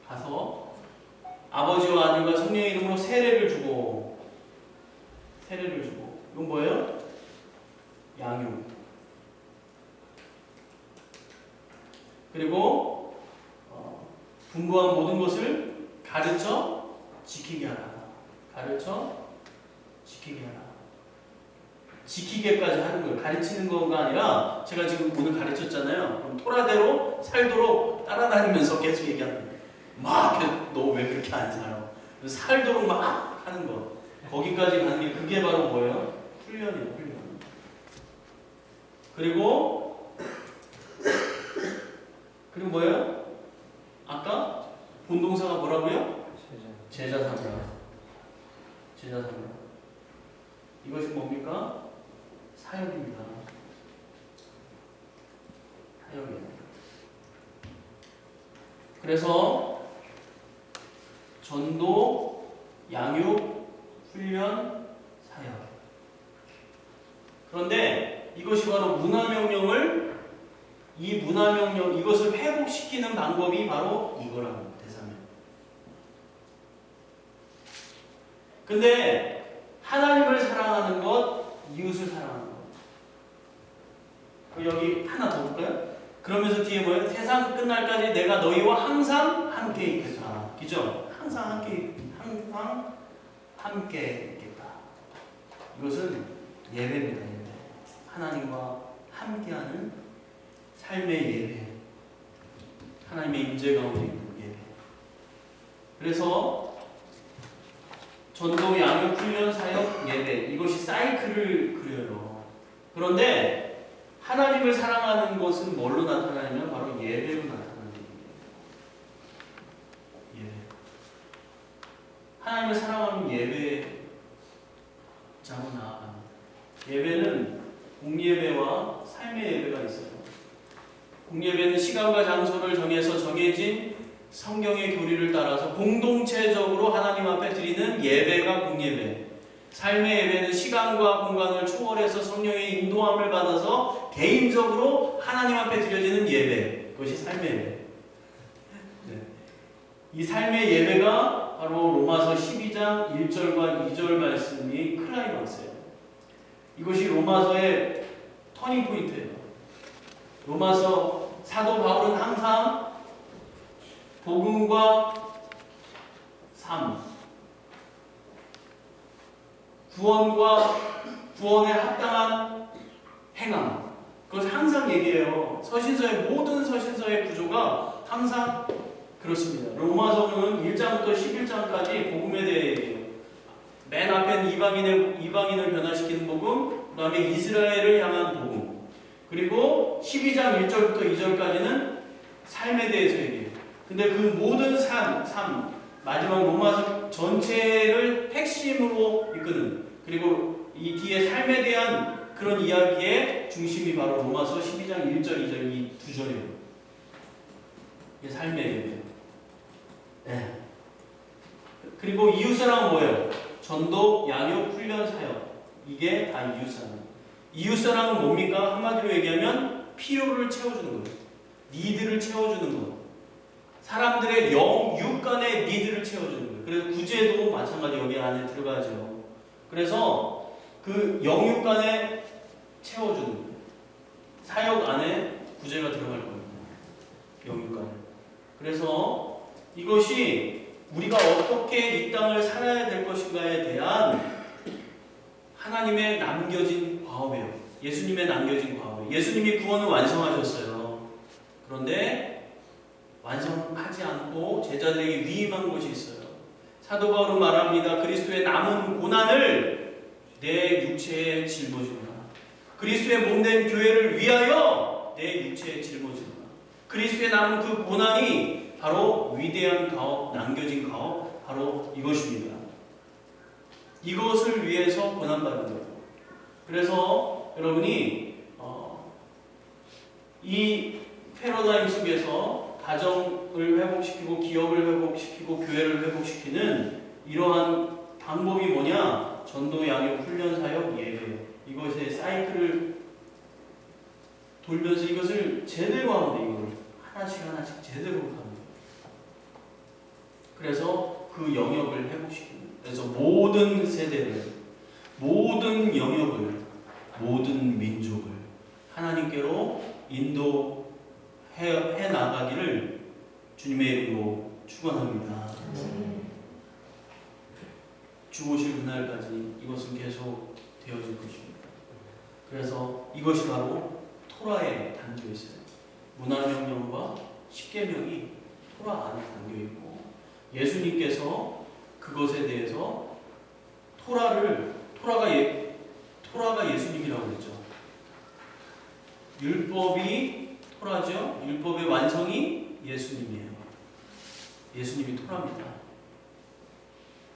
가서 아버지와 아들과 성령의 이름으로 세례를 주고 이건 뭐예요? 양육. 그리고 분부한 모든 것을 가르쳐 지키게 하라. 가르쳐 지키게 하라. 지키게까지 하는 거예요. 가르치는 거가 아니라 제가 지금 오늘 가르쳤잖아요. 그럼 토라대로 살도록 따라다니면서 계속 얘기하는 거예요. 막 너 왜 그렇게 안 살아? 살도록 막 하는 거. 거기까지 가는 게 그게 바로 뭐예요? 훈련이에요, 훈련. 그리고 뭐예요? 아까 본동사가 뭐라고요? 제자 삼으라. 제자 삼으라. 이것이 뭡니까? 사역입니다. 사역이에요. 그래서 전도, 양육, 훈련, 사역. 그런데 이것이 바로 문화명령을 이것을 회복시키는 방법이 바로 이거라고 대사면. 근데 하나님을 사랑하는 것, 이웃을 사랑하는 것. 여기 하나 더 볼까요? 그러면서 뒤에 뭐예요? 세상 끝날까지 내가 너희와 항상 함께 있겠다. 그죠? 항상 함께 있겠다. 이것은 예배입니다. 예배. 하나님과 함께하는 삶의 예배. 하나님의 임재 가운데 있는 예배. 그래서 전도, 양육, 훈련, 사역, 예배. 이것이 사이클을 그려요. 그런데 하나님을 사랑하는 것은 뭘로 나타나냐면 바로 예배로 나타나는 얘기예요. 예배. 하나님을 사랑하는 예배자로 나아갑니다. 예배는 공예배와 삶의 예배가 있어요. 공예배는 시간과 장소를 정해서 정해진 성경의 교리를 따라서 공동체적으로 하나님 앞에 드리는 예배가 공예배. 삶의 예배는 시간과 공간을 초월해서 성령의 인도함을 받아서 개인적으로 하나님 앞에 드려지는 예배. 그것이 삶의 예배. 네. 이 삶의 예배가 바로 로마서 12장 1절과 2절 말씀이 클라이막스예요. 이것이 로마서의 터닝 포인트예요. 로마서 사도 바울은 항상 복음과 삶, 구원에 합당한 행함, 그것을 항상 얘기해요. 모든 서신서의 구조가 항상 그렇습니다. 로마서는 1장부터 11장까지 복음에 대해 얘기해요. 맨 앞에는 이방인을 변화시키는 복음, 그 다음에 이스라엘을 향한 복음, 그리고 12장 1절부터 2절까지는 삶에 대해서 얘기해요. 근데 그 모든 삶, 마지막 로마서 전체를 핵심으로 이끄는, 그리고 이 뒤에 삶에 대한 그런 이야기의 중심이 바로 로마서 12장 1절, 2절 이 두 절이에요. 이게 삶의 예배예요. 네. 그리고 이웃사랑은 뭐예요? 전도, 양육, 훈련, 사역. 이게 다 이웃사랑. 이웃사랑은 뭡니까? 한마디로 얘기하면 필요를 채워주는 거예요. 니드를 채워주는 거예요. 사람들의 육 간의 니드를 채워주는 거예요. 그래서 구제도 마찬가지 여기 안에 들어가죠. 그래서 그 영육 간에 채워주는 거예요. 사역 안에 구제가 들어갈 겁니다. 영육 간에. 그래서 이것이 우리가 어떻게 이 땅을 살아야 될 것인가에 대한 하나님의 남겨진 과업이에요. 예수님의 남겨진 과업이에요. 예수님이 구원을 완성하셨어요. 그런데 완성하지 않고 제자들에게 위임한 것이 있어요. 사도 바울은 말합니다. 그리스도의 남은 고난을 내 육체에 짊어지노라. 그리스도의 몸된 교회를 위하여 내 육체에 짊어지노라. 그리스도의 남은 그 고난이 바로 위대한 가업, 남겨진 가업, 바로 이것입니다. 이것을 위해서 고난받는 거예요. 그래서 여러분이 이 패러다임 속에서 가정을 회복시키고 기업을 회복시키고 교회를 회복시키는 이러한 방법이 뭐냐? 전도, 양육, 훈련, 사역, 예배. 이것의 사이클을 돌면서 이것을 제대로 하면 돼요. 이걸 하나씩 제대로 하면 돼요. 그래서 그 영역을 회복시키는. 그래서 모든 세대를, 모든 영역을, 모든 민족을 하나님께로 인도해 나가기를 주님의 이름으로 축원합니다. 주 오실 그날까지 이것은 계속 되어질 것입니다. 그래서 이것이 바로 토라에 담겨 있어요. 문화명령과 십계명이 토라 안에 담겨 있고 예수님께서 그것에 대해서 토라가 예수님이라고 그랬죠. 율법이 토라죠. 율법의 완성이 예수님이에요. 예수님이 토라입니다.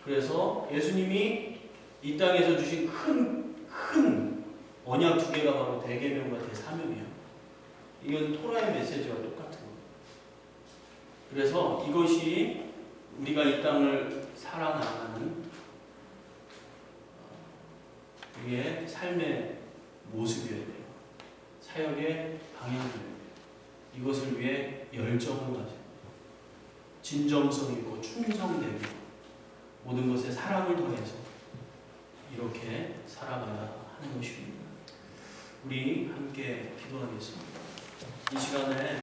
그래서 예수님이 이 땅에서 주신 큰 언약 두 개가 바로 대계명과 대사명이에요. 이건 토라의 메시지와 똑같은 거예요. 그래서 이것이 우리가 이 땅을 살아나가는 우리의 삶의 모습이어야 돼요. 사역의 방향이어야 돼요. 이것을 위해 열정을 가지고 진정성 있고 충성되고 모든 것에 사랑을 더해서 이렇게 살아가야 하는 것입니다. 우리 함께 기도하겠습니다. 이 시간에